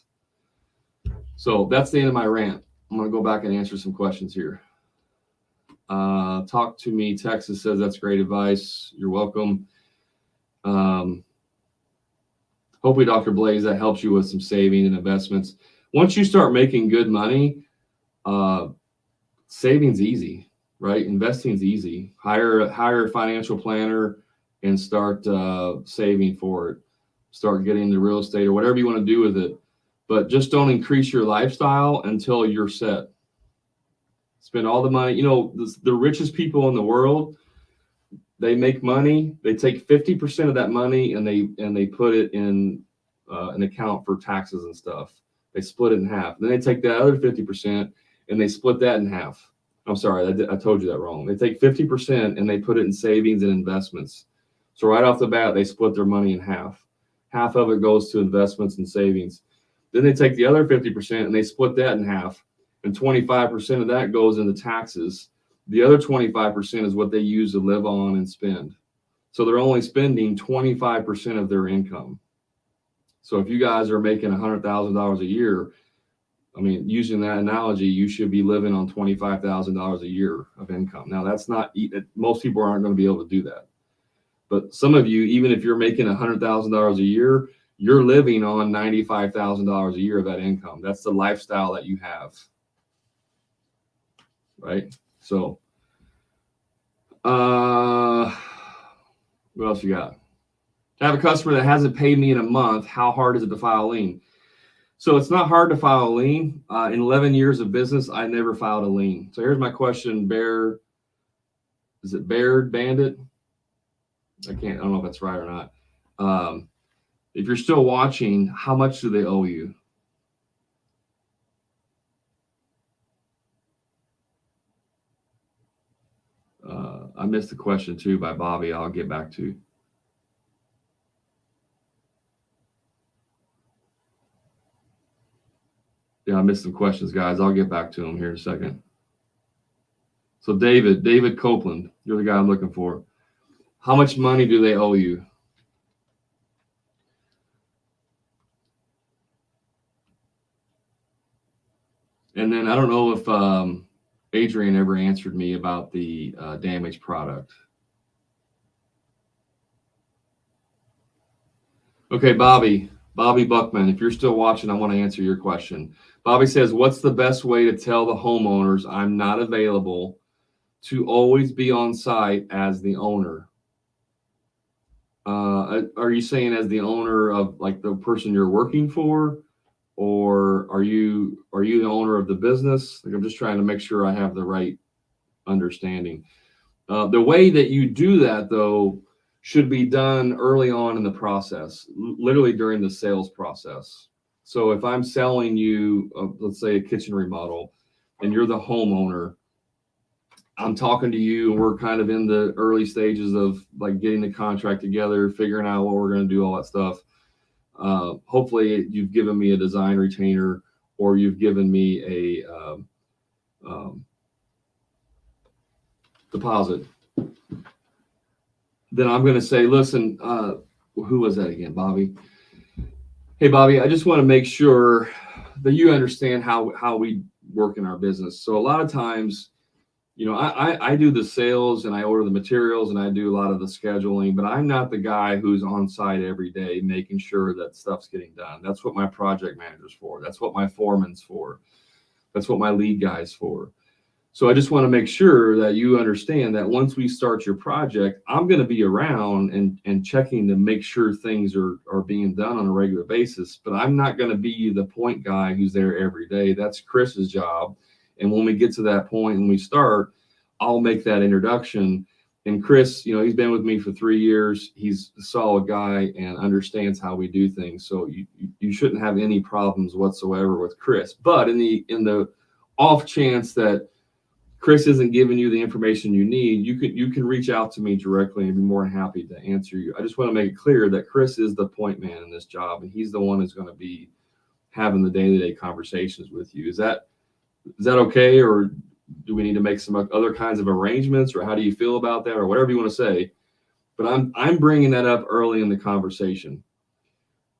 So that's the end of my rant. I'm going to go back and answer some questions here. Talk to me, Texas says that's great advice. You're welcome. Hopefully, Dr. Blaze, that helps you with some saving and investments. Once you start making good money, saving's easy, right? Investing's easy. Hire a financial planner and start saving for it. Start getting into real estate or whatever you want to do with it. But just don't increase your lifestyle until you're set. Spend all the money. You know, the richest people in the world, they make money. They take 50% of that money and they put it in an account for taxes and stuff. They split it in half. Then they take that other 50% and they split that in half. I'm sorry, I told you that wrong. They take 50% and they put it in savings and investments. So right off the bat, they split their money in half. Half of it goes to investments and savings. Then they take the other 50% and they split that in half. And 25% of that goes into taxes. The other 25% is what they use to live on and spend. So they're only spending 25% of their income. So if you guys are making $100,000 a year, I mean, using that analogy, you should be living on $25,000 a year of income. Now, that's not, most people aren't going to be able to do that. But some of you, even if you're making $100,000 a year, you're living on $95,000 a year of that income. That's the lifestyle that you have. Right? So, what else you got? I have a customer that hasn't paid me in a month. How hard is it to file a lien? So it's not hard to file a lien. In 11 years of business, I never filed a lien. So here's my question, is it Baird Bandit? I don't know if that's right or not. If you're still watching, how much do they owe you? I missed the question too by Bobby. I'll get back to. Yeah, I missed some questions, guys. I'll get back to them here in a second. So David Copeland, you're the guy I'm looking for. How much money do they owe you? And then I don't know if Adrian ever answered me about the damaged product. Okay, Bobby Buckman, if you're still watching, I want to answer your question. Bobby says, what's the best way to tell the homeowners I'm not available to always be on site as the owner? Are you saying as the owner of like the person you're working for? Or are you the owner of the business? Like, I'm just trying to make sure I have the right understanding. The way that you do that, though, should be done early on in the process, literally during the sales process. So if I'm selling you, let's say, a kitchen remodel, and you're the homeowner, I'm talking to you, and we're kind of in the early stages of like getting the contract together, figuring out what we're going to do, all that stuff. Hopefully you've given me a design retainer, or you've given me a deposit. Then I'm going to say, listen, who was that again? Bobby. Hey, Bobby, I just want to make sure that you understand how we work in our business. So a lot of times, you know, I do the sales and I order the materials and I do a lot of the scheduling, but I'm not the guy who's on site every day making sure that stuff's getting done. That's what my project manager's for. That's what my foreman's for. That's what my lead guy's for. So I just want to make sure that you understand that once we start your project, I'm going to be around and checking to make sure things are being done on a regular basis, but I'm not going to be the point guy who's there every day. That's Chris's job. And when we get to that point and we start, I'll make that introduction. And Chris, you know, he's been with me for 3 years. He's a solid guy and understands how we do things. So you shouldn't have any problems whatsoever with Chris. But in the off chance that Chris isn't giving you the information you need, you can reach out to me directly and be more than happy to answer you. I just want to make it clear that Chris is the point man in this job, and he's the one who's going to be having the day-to-day conversations with you. Is that okay, or do we need to make some other kinds of arrangements, or how do you feel about that, or whatever you want to say? But I'm bringing that up early in the conversation.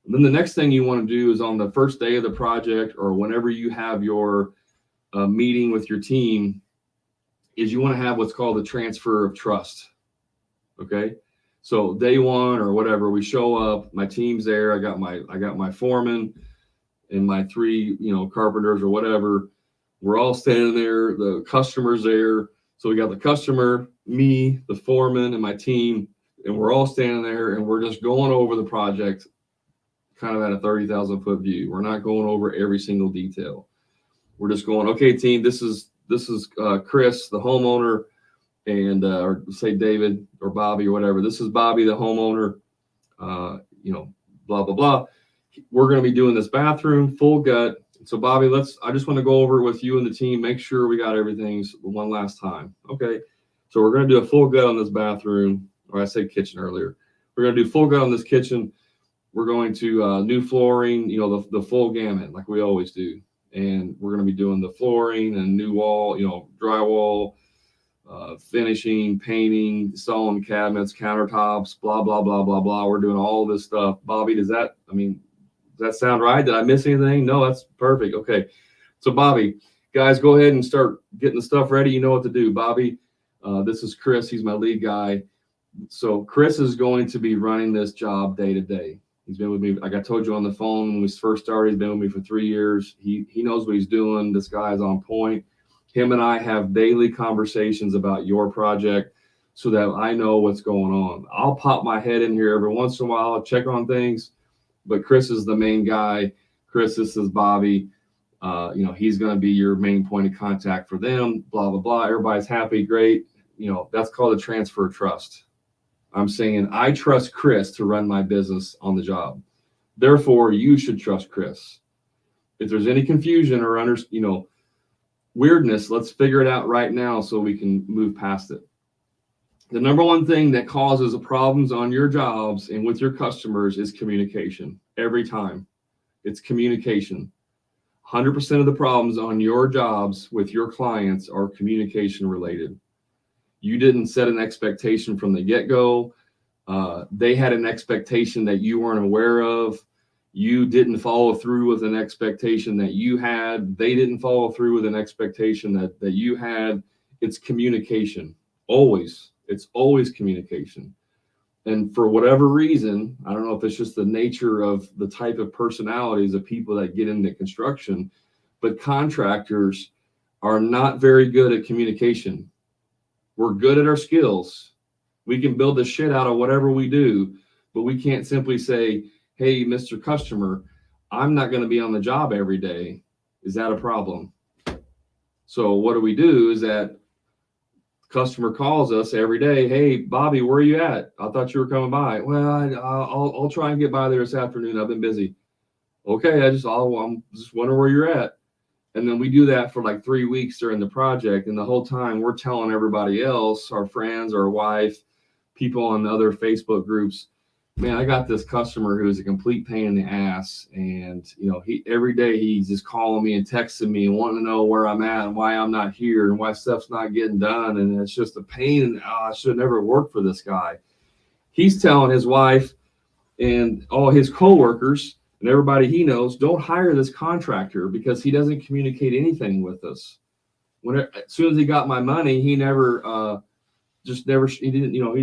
And then the next thing you want to do is on the first day of the project, or whenever you have your meeting with your team, is you want to have what's called the transfer of trust. Okay, so day one or whatever, we show up, my team's there, I got my foreman and my 3 carpenters or whatever. We're all standing there. The customer's there. So we got the customer, me, the foreman, and my team, and we're all standing there, and we're just going over the project kind of at a 30,000 foot view. We're not going over every single detail. We're just going, okay, team, this is Chris, the homeowner, and or say David or Bobby or whatever. This is Bobby, the homeowner. Blah blah blah. We're going to be doing this bathroom full gut. So Bobby, I just want to go over it with you and the team, make sure we got everything one last time. Okay. So we're going to do a full gut on this bathroom, or I said kitchen earlier. We're going to do full gut on this kitchen. We're going to new flooring, the full gamut like we always do. And we're going to be doing the flooring and new wall, drywall, finishing, painting, installing cabinets, countertops, blah, blah, blah, blah, blah. We're doing all this stuff. Bobby, does that sound right? Did I miss anything? No, that's perfect. Okay. So Bobby, guys, go ahead and start getting the stuff ready. You know what to do. Bobby, this is Chris. He's my lead guy. So Chris is going to be running this job day to day. He's been with me, like I told you on the phone when we first started. He's been with me for 3 years. He knows what he's doing. This guy is on point. Him and I have daily conversations about your project so that I know what's going on. I'll pop my head in here every once in a while, I'll check on things, but Chris is the main guy. Chris, this is Bobby. He's going to be your main point of contact for them, blah, blah, blah. Everybody's happy, great. That's called a transfer of trust. I'm saying I trust Chris to run my business on the job. Therefore, you should trust Chris. If there's any confusion or weirdness, let's figure it out right now so we can move past it. The number one thing that causes problems on your jobs and with your customers is communication. Every time. It's communication. 100% of the problems on your jobs with your clients are communication related. You didn't set an expectation from the get-go. They had an expectation that you weren't aware of. You didn't follow through with an expectation that you had. They didn't follow through with an expectation that you had. It's communication. Always. It's always communication. And for whatever reason, I don't know if it's just the nature of the type of personalities of people that get into construction, but contractors are not very good at communication. We're good at our skills. We can build the shit out of whatever we do, but we can't simply say, hey, Mr. Customer, I'm not going to be on the job every day. Is that a problem? So what do is that customer calls us every day. Hey, Bobby, where are you at? I thought you were coming by. Well, I'll try and get by there this afternoon. I've been busy. Okay, I'm just wondering where you're at. And then we do that for like 3 weeks during the project. And the whole time we're telling everybody else, our friends, our wife, people on other Facebook groups, man, I got this customer who's a complete pain in the ass. And, every day he's just calling me and texting me and wanting to know where I'm at and why I'm not here and why stuff's not getting done. And it's just a pain. And I should have never worked for this guy. He's telling his wife and all his coworkers and everybody he knows, don't hire this contractor because he doesn't communicate anything with us. As soon as he got my money, he he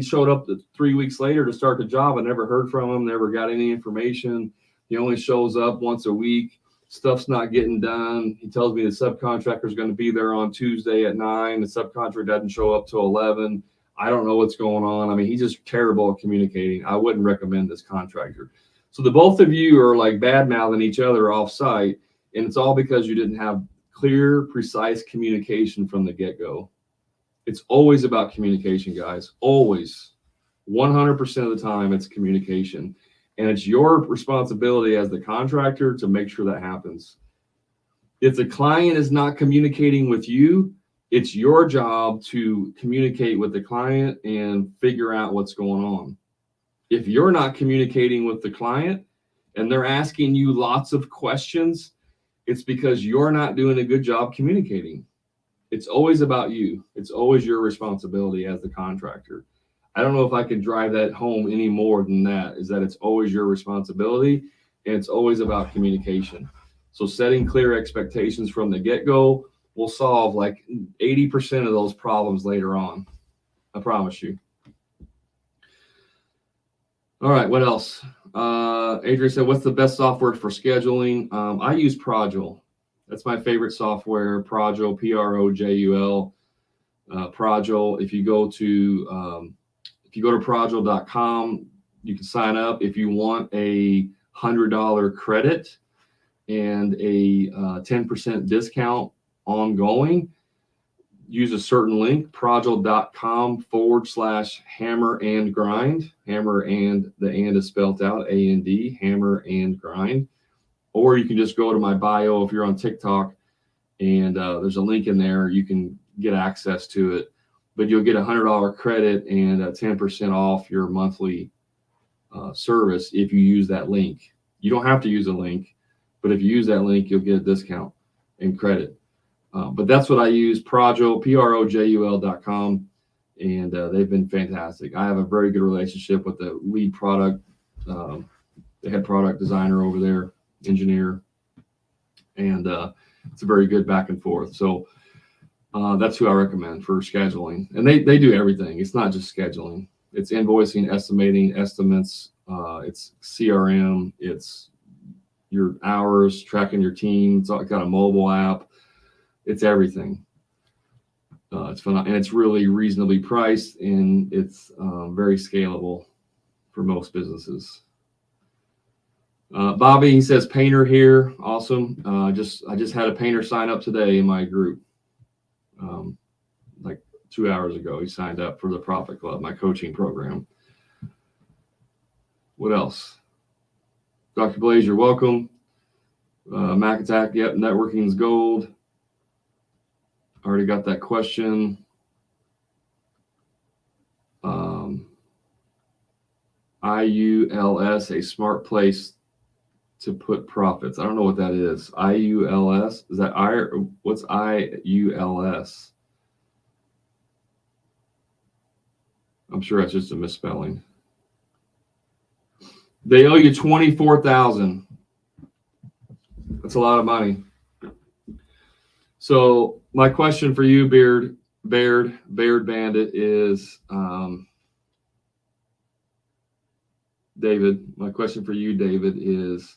showed up 3 weeks later to start the job. I never heard from him, never got any information. He only shows up once a week. Stuff's not getting done. He tells me the subcontractor is going to be there on Tuesday at 9. The subcontractor doesn't show up till 11. I don't know what's going on. I mean, he's just terrible at communicating. I wouldn't recommend this contractor. So the both of you are like bad-mouthing each other off-site, and it's all because you didn't have clear, precise communication from the get-go. It's always about communication, guys. Always. 100% of the time, it's communication. And it's your responsibility as the contractor to make sure that happens. If the client is not communicating with you, it's your job to communicate with the client and figure out what's going on. If you're not communicating with the client and they're asking you lots of questions, it's because you're not doing a good job communicating. It's always about you. It's always your responsibility as the contractor. I don't know if I can drive that home any more than that, is that it's always your responsibility and it's always about communication. So setting clear expectations from the get-go will solve like 80% of those problems later on. I promise you. All right, what else? Adrian said, what's the best software for scheduling? I use Prodigal. That's my favorite software, Projul, Projul. Projul. If you go to Projul.com, you can sign up if you want a $100 credit and a 10% discount ongoing. Use a certain link, Projul.com/hammer and grind. Hammer and the and is spelled out, A-N-D, hammer and grind. Or you can just go to my bio if you're on TikTok, and there's a link in there. You can get access to it, but you'll get a $100 credit and a 10% off your monthly service if you use that link. You don't have to use a link, but if you use that link, you'll get a discount and credit. But that's what I use, Projul, Projul.com, and they've been fantastic. I have a very good relationship with the lead product, the head product designer over there, engineer, and it's a very good back and forth. So that's who I recommend for scheduling. And they do everything. It's not just scheduling. It's invoicing, estimating, estimates. It's CRM. It's your hours, tracking your team. It's got a mobile app. It's everything. It's fun, and it's really reasonably priced, and it's very scalable for most businesses. Bobby, he says painter here. Awesome. I just had a painter sign up today in my group. Like 2 hours ago, he signed up for the Profit Club, my coaching program. What else? Dr. Blaze, you're welcome. Mac Attack, yep, networking's gold. Already got that question. IULS, a smart place to put profits. I don't know what that is. IULS, is that I? What's IULS? I'm sure that's just a misspelling. They owe you $24,000. That's a lot of money. So my question for you, Beard Bandit, is David. My question for you, David, is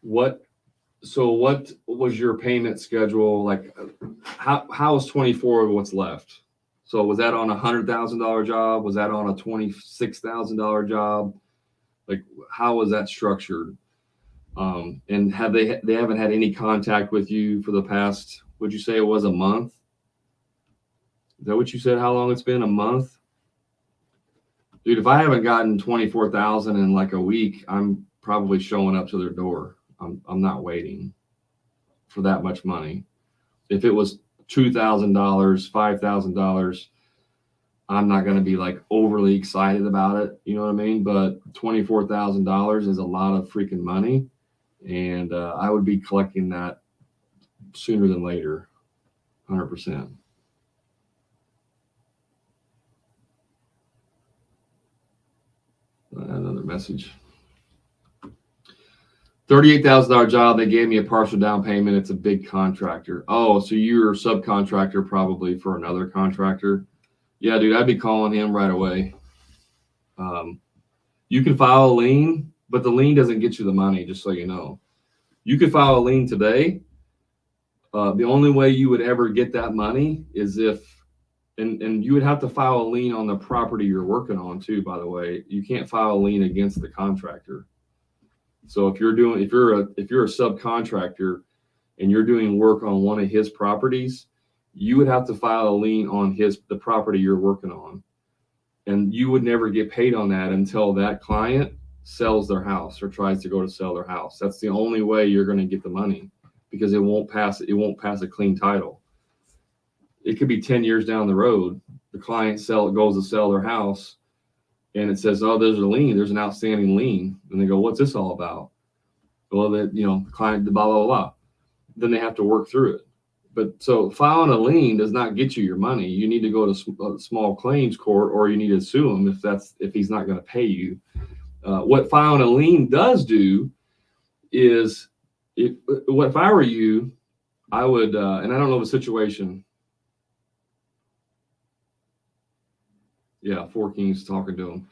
what was your payment schedule like? How is 24 what's left? So was that on a $100,000 job? Was that on a $26,000 job? Like, how was that structured? And have they haven't had any contact with you for the past, would you say it was a month? Is that what you said? How long it's been? A month? Dude, if I haven't gotten 24,000 in like a week, I'm probably showing up to their door. I'm not waiting for that much money. If it was $2,000, $5,000, I'm not going to be like overly excited about it. You know what I mean? But $24,000 is a lot of freaking money. And I would be collecting that sooner than later, 100%. Another message. $38,000 job. They gave me a partial down payment. It's a big contractor. Oh, so you're a subcontractor probably for another contractor. Yeah, dude, I'd be calling him right away. You can file a lien, but the lien doesn't get you the money, just so you know. You could file a lien today. The only way you would ever get that money is if, and you would have to file a lien on the property you're working on too, by the way. You can't file a lien against the contractor. So if you're a subcontractor and you're doing work on one of his properties, you would have to file a lien on the property you're working on. And you would never get paid on that until that client sells their house or tries to go to sell their house. That's the only way you're going to get the money, because it won't pass a clean title. It could be 10 years down the road. The client goes to sell their house, and it says, oh, there's a lien, there's an outstanding lien. And they go, what's this all about? Well, the client, blah, blah, blah. Then they have to work through it. But so filing a lien does not get you your money. You need to go to small claims court, or you need to sue him if he's not going to pay you. What filing a lien does do is, if I were you, I would, and I don't know the situation. Yeah, Four Kings talking to him.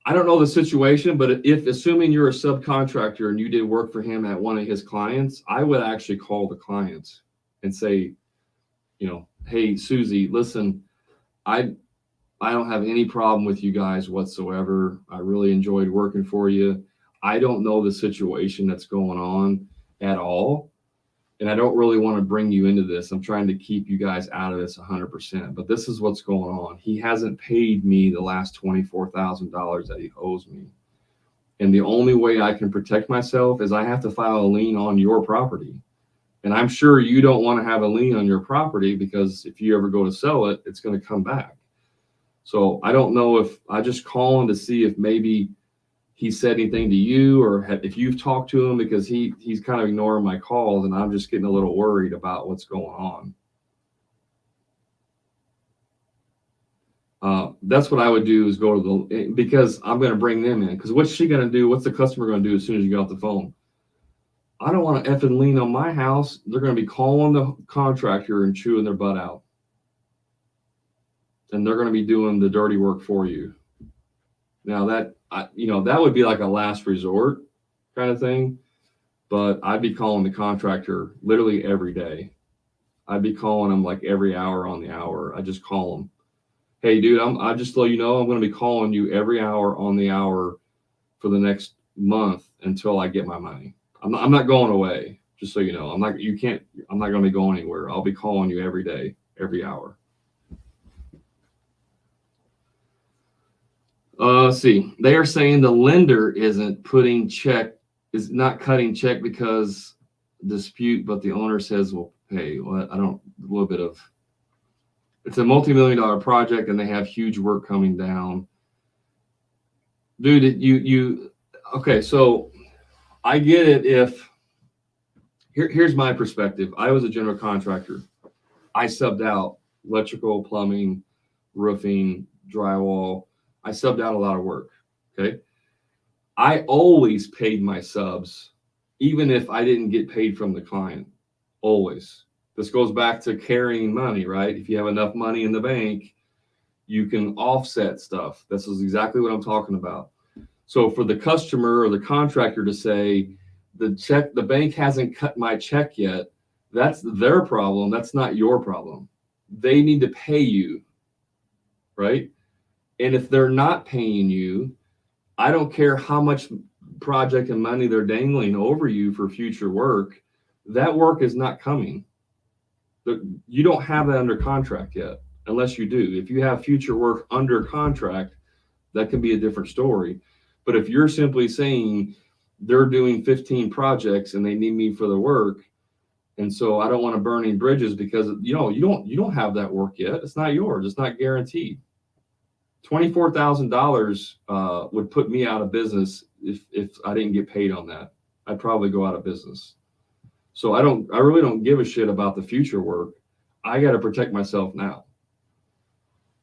I don't know the situation, but if assuming you're a subcontractor and you did work for him at one of his clients, I would actually call the client and say, hey, Susie, listen, I don't have any problem with you guys whatsoever. I really enjoyed working for you. I don't know the situation that's going on at all. And I don't really want to bring you into this. I'm trying to keep you guys out of this 100%. But this is what's going on. He hasn't paid me the last $24,000 that he owes me. And the only way I can protect myself is I have to file a lien on your property. And I'm sure you don't want to have a lien on your property, because if you ever go to sell it, it's going to come back. So I don't know if I just call him to see if maybe he said anything to you, or if you've talked to him, because he's kind of ignoring my calls and I'm just getting a little worried about what's going on. That's what I would do, is go to because I'm going to bring them in, because what's she going to do? What's the customer going to do as soon as you get off the phone? I don't want to effing lien on my house. They're going to be calling the contractor and chewing their butt out. And they're going to be doing the dirty work for you. Now that would be like a last resort kind of thing, but I'd be calling the contractor literally every day. I'd be calling them like every hour on the hour. I just call them. Hey, dude, I just let you know I'm going to be calling you every hour on the hour for the next month until I get my money. I'm not going away, just so you know. I'm not going to be going anywhere. I'll be calling you every day, every hour. Let's see. They are saying the lender is not cutting check because dispute, but the owner says we'll pay. Well, it's a multi-million-dollar project and they have huge work coming down. Dude, okay, so I get it. Here's my perspective. I was a general contractor. I subbed out electrical, plumbing, roofing, drywall. I subbed out a lot of work. Okay. I always paid my subs, even if I didn't get paid from the client. Always. This goes back to carrying money, right? If you have enough money in the bank, you can offset stuff. This is exactly what I'm talking about. So for the customer or the contractor to say, the bank hasn't cut my check yet, that's their problem. That's not your problem. They need to pay you, right? And if they're not paying you, I don't care how much project and money they're dangling over you for future work, that work is not coming. You don't have that under contract yet, unless you do. If you have future work under contract, that can be a different story. But if you're simply saying they're doing 15 projects and they need me for the work, and so I don't want to burn any bridges because you don't have that work yet. It's not yours. It's not guaranteed. $24,000 would put me out of business if I didn't get paid on that. I'd probably go out of business. So I really don't give a shit about the future work. I got to protect myself now,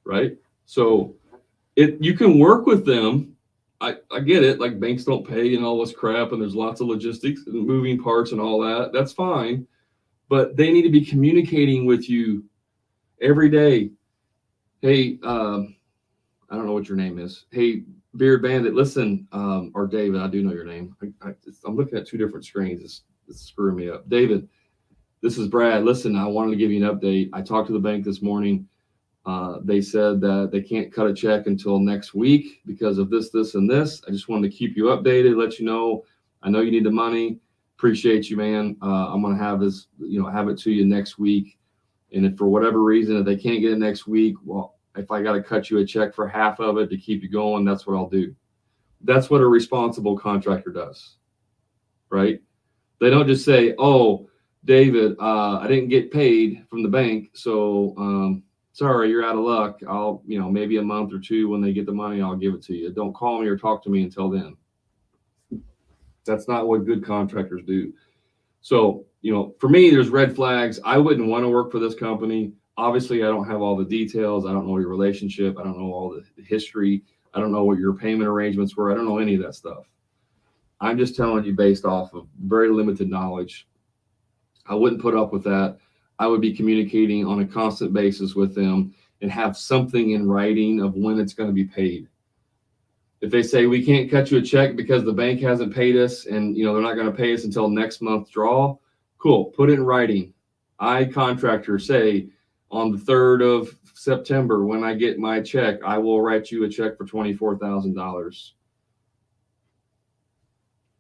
right? So you can work with them. I get it. Like, banks don't pay and all this crap, and there's lots of logistics and moving parts and all that. That's fine, but they need to be communicating with you every day. Hey, I don't know what your name is. Hey, Beard Bandit, listen, or David, I do know your name. I'm looking at two different screens. It's screwing me up. David, this is Brad. Listen, I wanted to give you an update. I talked to the bank this morning. They said that they can't cut a check until next week because of this, and this. I just wanted to keep you updated, let you know. I know you need the money. Appreciate you, man. I'm going to have this, have it to you next week. And if for whatever reason, if they can't get it next week, well, if I got to cut you a check for half of it to keep you going, that's what I'll do. That's what a responsible contractor does, right? They don't just say, oh, David, I didn't get paid from the bank, so sorry, you're out of luck. I'll, maybe a month or two when they get the money, I'll give it to you. Don't call me or talk to me until then. That's not what good contractors do. So, for me, there's red flags. I wouldn't want to work for this company. Obviously, I don't have all the details. I don't know your relationship. I don't know all the history. I don't know what your payment arrangements were. I don't know any of that stuff. I'm just telling you based off of very limited knowledge. I wouldn't put up with that. I would be communicating on a constant basis with them and have something in writing of when it's going to be paid. If they say we can't cut you a check because the bank hasn't paid us and they're not going to pay us until next month's draw, cool, put it in writing. I, contractor, say on the 3rd of September, when I get my check, I will write you a check for $24,000.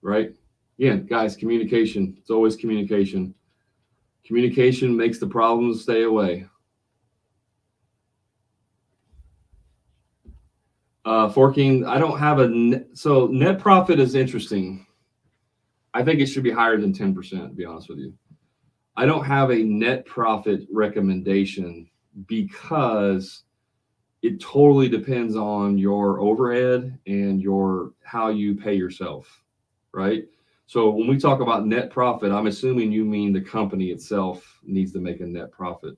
Right? Again, guys, communication. It's always communication. Communication makes the problems stay away. Forking, I don't have so net profit is interesting. I think it should be higher than 10%, to be honest with you. I don't have a net profit recommendation because it totally depends on your overhead and how you pay yourself, right? So when we talk about net profit, I'm assuming you mean the company itself needs to make a net profit.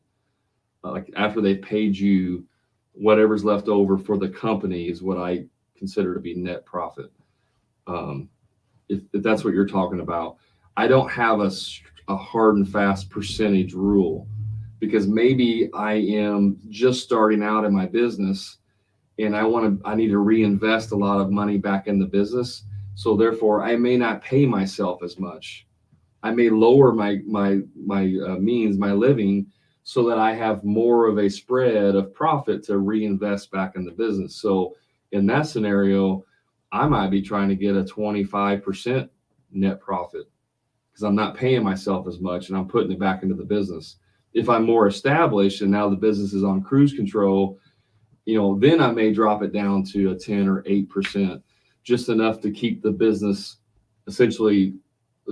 Like after they've paid you, whatever's left over for the company is what I consider to be net profit. If that's what you're talking about, I don't have a hard and fast percentage rule, because maybe I am just starting out in my business and I need to reinvest a lot of money back in the business. So therefore I may not pay myself as much. I may lower my means, my living, so that I have more of a spread of profit to reinvest back in the business. So in that scenario, I might be trying to get a 25% net profit because I'm not paying myself as much and I'm putting it back into the business. If I'm more established and now the business is on cruise control, then I may drop it down to a 10 or 8%, just enough to keep the business essentially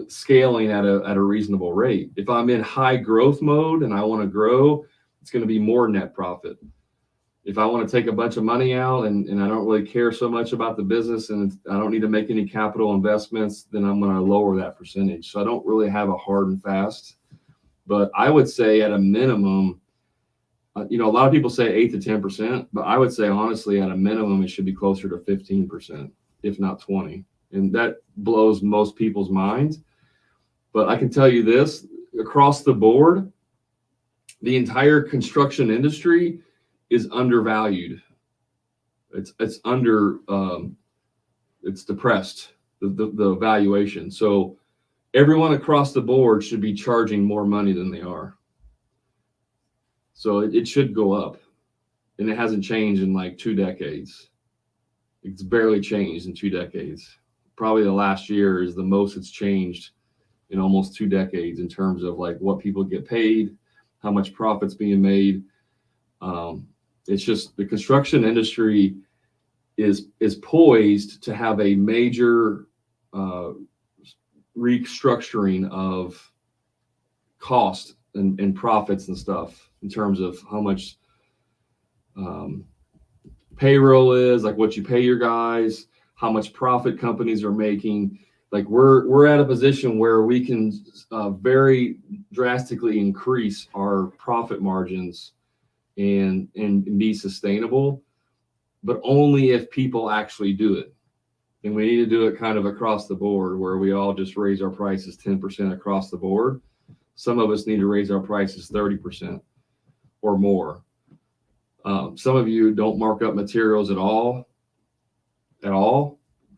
scaling at a reasonable rate. If I'm in high growth mode and I want to grow, it's going to be more net profit. If I want to take a bunch of money out and I don't really care so much about the business and I don't need to make any capital investments, then I'm going to lower that percentage. So I don't really have a hard and fast, but I would say at a minimum, a lot of people say 8 to 10%, but I would say honestly, at a minimum, it should be closer to 15%, if not 20. And that blows most people's minds. But I can tell you this, across the board, the entire construction industry is undervalued. It's depressed, the valuation. So everyone across the board should be charging more money than they are. So it should go up. And it hasn't changed in like 2 decades. It's barely changed in 2 decades. Probably the last year is the most it's changed in almost 2 decades in terms of like what people get paid, how much profit's being made. It's just the construction industry is poised to have a major restructuring of cost and profits and stuff in terms of how much payroll is, like what you pay your guys, how much profit companies are making. Like we're at a position where we can very drastically increase our profit margins and be sustainable, but only if people actually do it. And we need to do it kind of across the board, where we all just raise our prices 10% across the board. Some of us need to raise our prices 30% or more. Some of you don't mark up materials at all.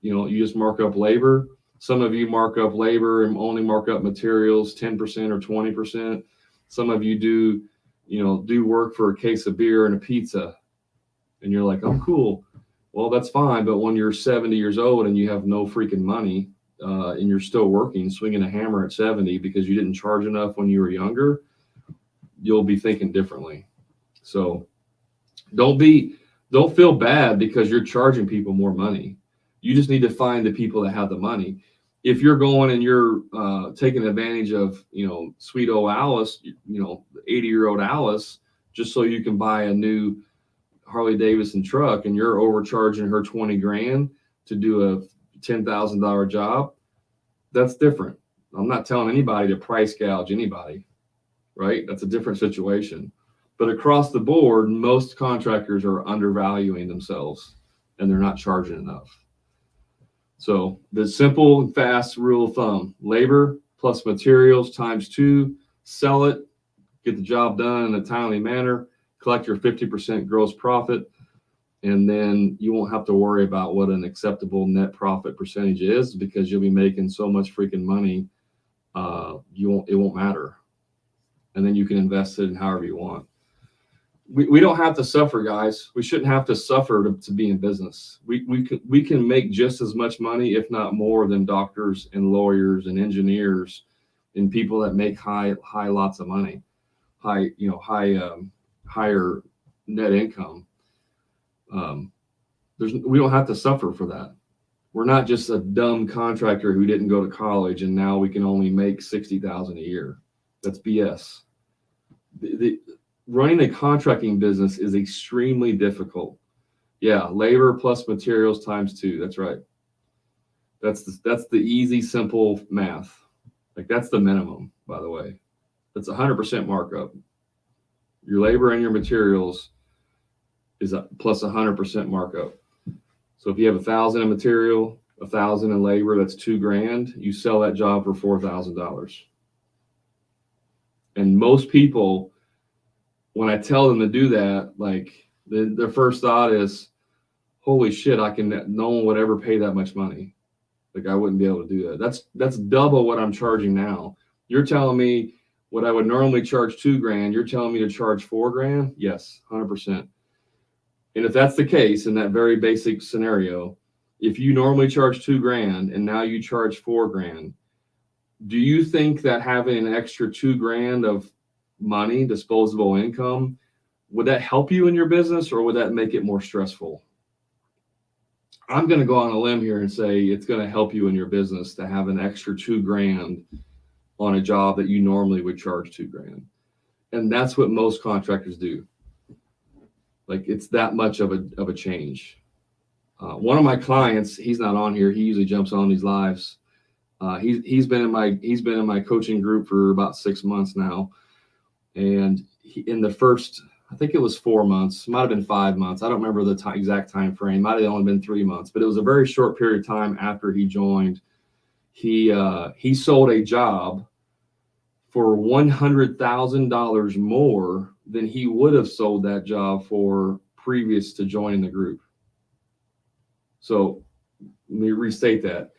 You just mark up labor. Some of you mark up labor and only mark up materials 10% or 20%. Some of you do work for a case of beer and a pizza, and you're like, oh, cool. Well, that's fine. But when you're 70 years old and you have no freaking money, and you're still working, swinging a hammer at 70 because you didn't charge enough when you were younger, you'll be thinking differently. So don't feel bad because you're charging people more money. You just need to find the people that have the money. If you're going and you're taking advantage of, sweet old Alice, 80-year-old Alice, just so you can buy a new Harley Davidson truck, and you're overcharging her $20,000 to do a $10,000 job, that's different. I'm not telling anybody to price gouge anybody, right? That's a different situation. But across the board, most contractors are undervaluing themselves and they're not charging enough. So the simple and fast rule of thumb: labor plus materials times 2, sell it, get the job done in a timely manner, collect your 50% gross profit. And then you won't have to worry about what an acceptable net profit percentage is, because you'll be making so much freaking money. It won't matter. And then you can invest it in however you want. We don't have to suffer, guys. We shouldn't have to suffer to be in business. We can make just as much money, if not more, than doctors and lawyers and engineers and people that make high lots of money, higher net income. We don't have to suffer for that. We're not just a dumb contractor who didn't go to college and now we can only make $60,000 a year. That's BS. Running a contracting business is extremely difficult. Yeah, labor plus materials times 2. That's right. That's the easy, simple math. Like, that's the minimum, by the way. That's 100% markup. Your labor and your materials is plus 100% markup. So if you have 1,000 in material, 1,000 in labor, that's $2,000. You sell that job for $4,000. And most people, when I tell them to do that, like, their first thought is, holy shit, no one would ever pay that much money. Like, I wouldn't be able to do that. That's double what I'm charging now. You're telling me what I would normally charge $2,000, you're telling me to charge $4,000? Yes, 100%. And if that's the case, in that very basic scenario, if you normally charge $2,000 and now you charge $4,000, do you think that having an extra $2,000 of money, disposable income, would that help you in your business, or would that make it more stressful? I'm going to go on a limb here and say it's going to help you in your business to have an extra $2,000 on a job that you normally would charge $2,000. And that's what most contractors do. Like, it's that much of a change. One of my clients, he's not on here. He usually jumps on these lives. He's been in my coaching group for about 6 months now. And in the first, I think it was 4 months, might have been 5 months. I don't remember the exact time frame. Might have only been 3 months, but it was a very short period of time after he joined. He sold a job for $100,000 more than he would have sold that job for previous to joining the group. So let me restate that.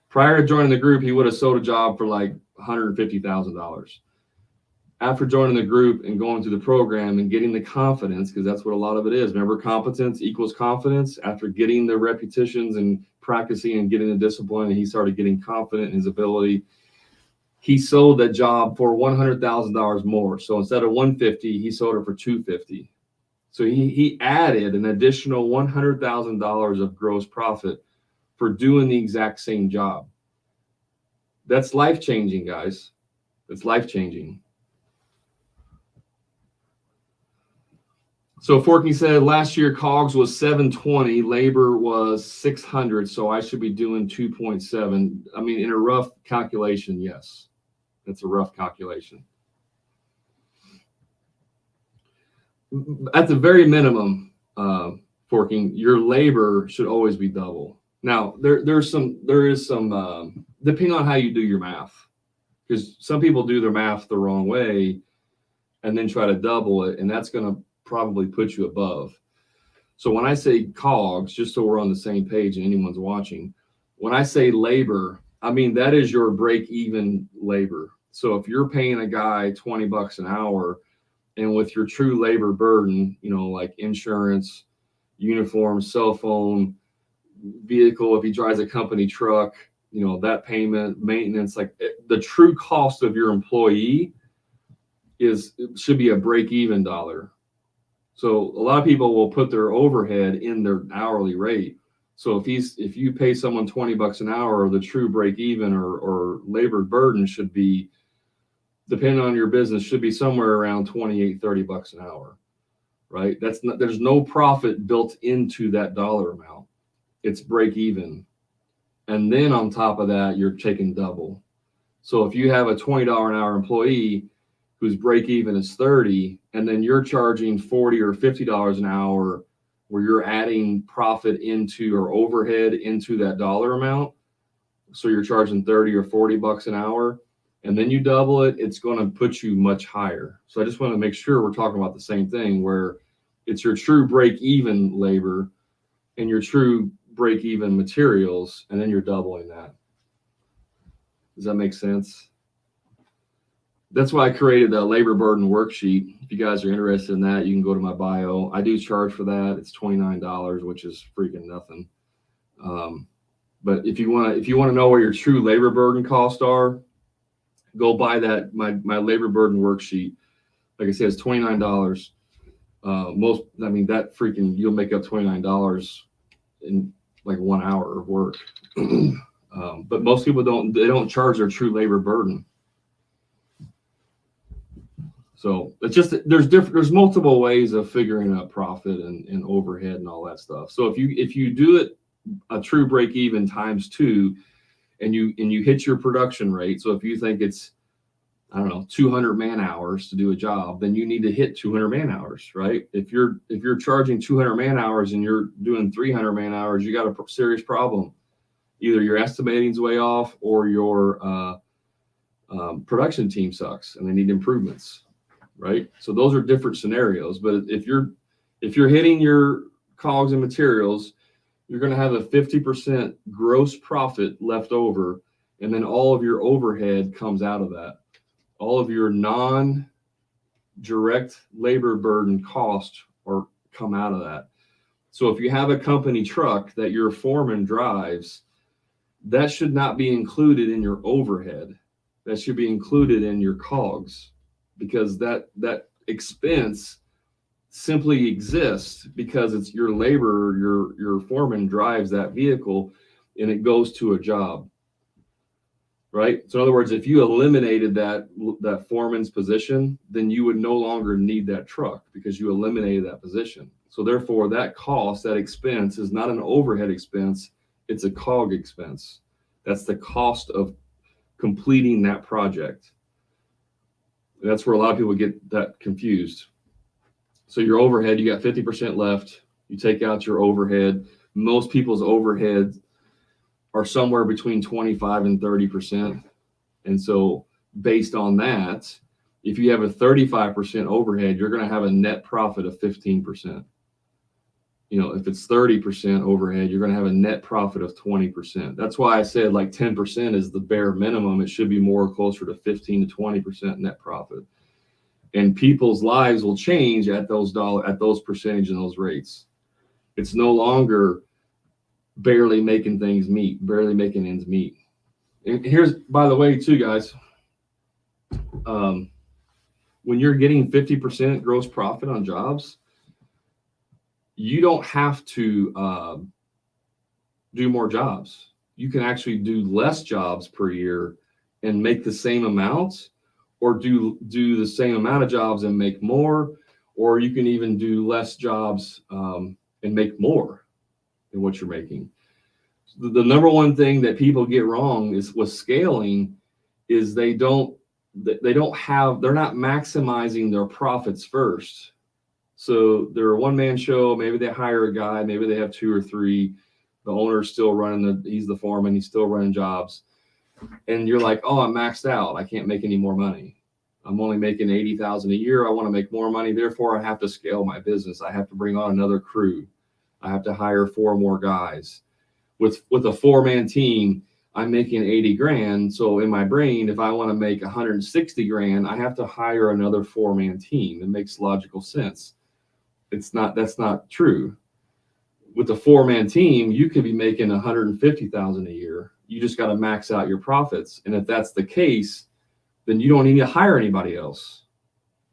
Prior to joining the group, he would have sold a job for like $150,000. After joining the group and going through the program and getting the confidence, because that's what a lot of it is. Remember, competence equals confidence. After getting the repetitions and practicing and getting the discipline, and he started getting confident in his ability, he sold that job for $100,000 more. So instead of $150,000, he sold it for $250,000. So he added an additional $100,000 of gross profit for doing the exact same job. That's life-changing, guys. It's life-changing. So Forky said last year COGS was 720, labor was 600, so I should be doing 2.7. I mean, in a rough calculation, yes. That's a rough calculation. At the very minimum, Forking, your labor should always be double. Now, there is some depending on how you do your math, because some people do their math the wrong way and then try to double it, and that's going to probably put you above. So when I say COGS, just so we're on the same page and anyone's watching, when I say labor, I mean that is your break-even labor. So if you're paying a guy $20 an hour, and with your true labor burden, like insurance, uniform, cell phone, vehicle, if he drives a company truck, that payment, maintenance, like the true cost of your employee should be a break-even dollar. So a lot of people will put their overhead in their hourly rate. So if you pay someone $20 an hour, the true break-even or labor burden should be, depending on your business, should be somewhere around $28-30 an hour, right? There's no profit built into that dollar amount. It's break even. And then on top of that, you're taking double. So if you have a $20 an hour employee whose break even is 30, and then you're charging $40 or $50 an hour, where you're adding profit into or overhead into that dollar amount. So you're charging 30 or $40 an hour, and then you double it, it's going to put you much higher. So I just want to make sure we're talking about the same thing, where It's your true break-even labor and your true break-even materials, and then you're doubling that. Does that make sense? That's why I created a labor burden worksheet. If you guys are interested in that, you can go to my bio. I do charge for that. It's $29, which is freaking nothing. But if you want to know where your true labor burden costs are, go buy that my labor burden worksheet. Like I said, it's $29. That freaking, you'll make up $29 in like 1 hour of work. But most people don't charge their true labor burden. So it's just, there's multiple ways of figuring out profit and overhead and all that stuff. So if you do it a true break even times 2, and you hit your production rate. So if you think it's, I don't know, 200 man hours to do a job, then you need to hit 200 man hours, right? If you're charging 200 man hours and you're doing 300 man hours, you got a serious problem. Either your estimating's way off, or your production team sucks and they need improvements, right? So those are different scenarios. But if you're hitting your cogs and materials, you're going to have a 50% gross profit left over, and then all of your overhead comes out of that. All of your non-direct labor burden costs come out of that. So if you have a company truck that your foreman drives, that should not be included in your overhead. That should be included in your cogs, because that expense simply exists because it's your labor, your foreman drives that vehicle and it goes to a job, right? So in other words, if you eliminated that foreman's position, then you would no longer need that truck because you eliminated that position. So therefore that cost, that expense is not an overhead expense, it's a cog expense. That's the cost of completing that project. That's where a lot of people get that confused. So your overhead, you got 50% left. You take out your overhead. Most people's overhead are somewhere between 25 and 30%. And so based on that, if you have a 35% overhead, you're going to have a net profit of 15%. If it's 30% overhead, you're going to have a net profit of 20%. That's why I said like 10% is the bare minimum. It should be more closer to 15 to 20% net profit. And people's lives will change at those percentage and those rates. It's no longer barely making ends meet. And here's, by the way, too, guys, when you're getting 50% gross profit on jobs, you don't have to do more jobs. You can actually do less jobs per year and make the same amount, or do the same amount of jobs and make more, or you can even do less jobs and make more than what you're making. The number one thing that people get wrong is with scaling is they're not maximizing their profits first. So they're a one-man show. Maybe they hire a guy, maybe they have 2 or 3. The owner's still running he's the foreman, he's still running jobs. And you're like, oh, I'm maxed out. I can't make any more money. I'm only making $80,000 a year. I want to make more money. Therefore, I have to scale my business. I have to bring on another crew. I have to hire 4 more guys. With a 4-man team, I'm making 80 grand. So in my brain, if I want to make 160 grand, I have to hire another 4-man team. It makes logical sense. That's not true. With a 4-man team, you could be making 150,000 a year. You just got to max out your profits. And if that's the case, then you don't need to hire anybody else.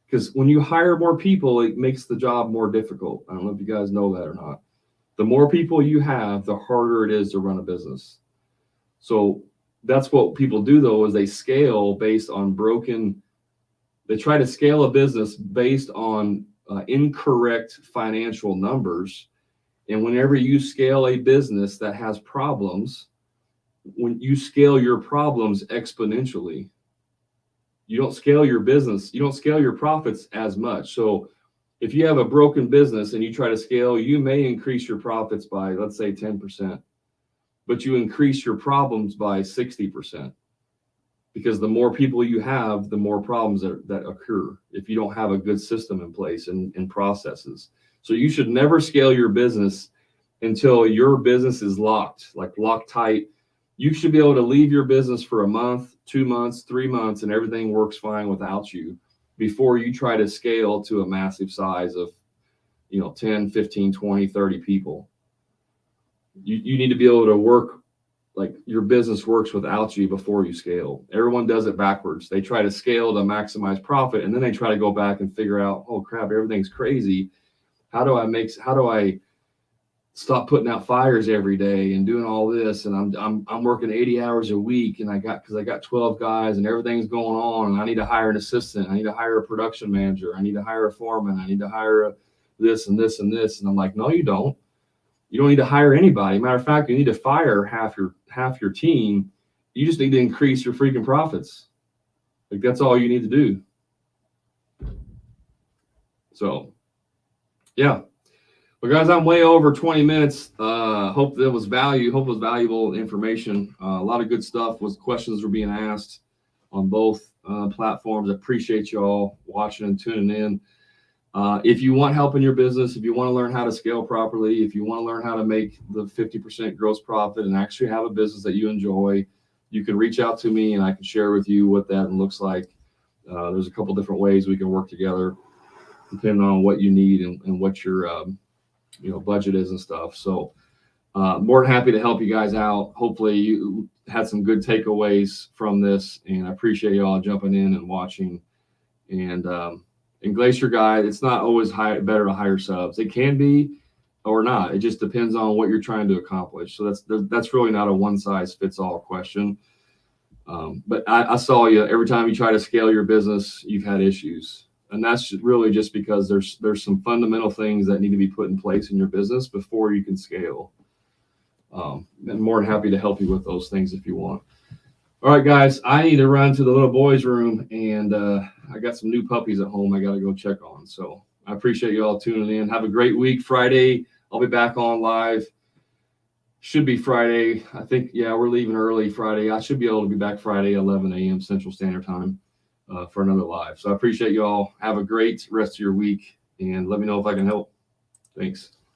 Because when you hire more people, it makes the job more difficult. I don't know if you guys know that or not. The more people you have, the harder it is to run a business. So that's what people do, though, is they scale based on they try to scale a business based on incorrect financial numbers. And whenever you scale a business that has problems, when you scale your problems exponentially, you don't scale your business, you don't scale your profits as much. So if you have a broken business and you try to scale, you may increase your profits by, let's say, 10%, but you increase your problems by 60%, because the more people you have, the more problems that occur if you don't have a good system in place and processes. So you should never scale your business until your business is locked, like locked tight. You should be able to leave your business for a month, 2 months, 3 months, and everything works fine without you before you try to scale to a massive size of, 10, 15, 20, 30 people. You need to be able to work like your business works without you before you scale. Everyone does it backwards. They try to scale to maximize profit, and then they try to go back and figure out, oh crap, everything's crazy. How do I stop putting out fires every day and doing all this? And I'm working 80 hours a week, and I got 12 guys and everything's going on, and I need to hire an assistant. I need to hire a production manager. I need to hire a foreman. I need to hire this and this and this. And I'm like, no, you don't. You don't need to hire anybody. Matter of fact, you need to fire half your team. You just need to increase your freaking profits. Like, that's all you need to do. So, yeah. Well, guys, I'm way over 20 minutes. Hope that was value. Hope it was valuable information. A lot of good stuff. Questions were being asked on both platforms. I appreciate you all watching and tuning in. If you want help in your business, if you want to learn how to scale properly, if you want to learn how to make the 50% gross profit and actually have a business that you enjoy, you can reach out to me and I can share with you what that looks like. There's a couple different ways we can work together depending on what you need and what your budget is and stuff. So more than happy to help you guys out. Hopefully you had some good takeaways from this, and I appreciate you all jumping in and watching. And Glacier Guide, it's not always better to hire subs. It can be or not. It just depends on what you're trying to accomplish. So that's really not a one size fits all question. But I saw you every time you try to scale your business, you've had issues. And that's really just because there's some fundamental things that need to be put in place in your business before you can scale. And more than happy to help you with those things if you want. All right, guys, I need to run to the little boys' room, and I got some new puppies at home I got to go check on. So I appreciate you all tuning in. Have a great week. Friday, I'll be back on live. Should be Friday. I think, yeah, we're leaving early Friday. I should be able to be back Friday, 11 a.m. Central Standard Time for another live. So I appreciate you all. Have a great rest of your week, and let me know if I can help. Thanks.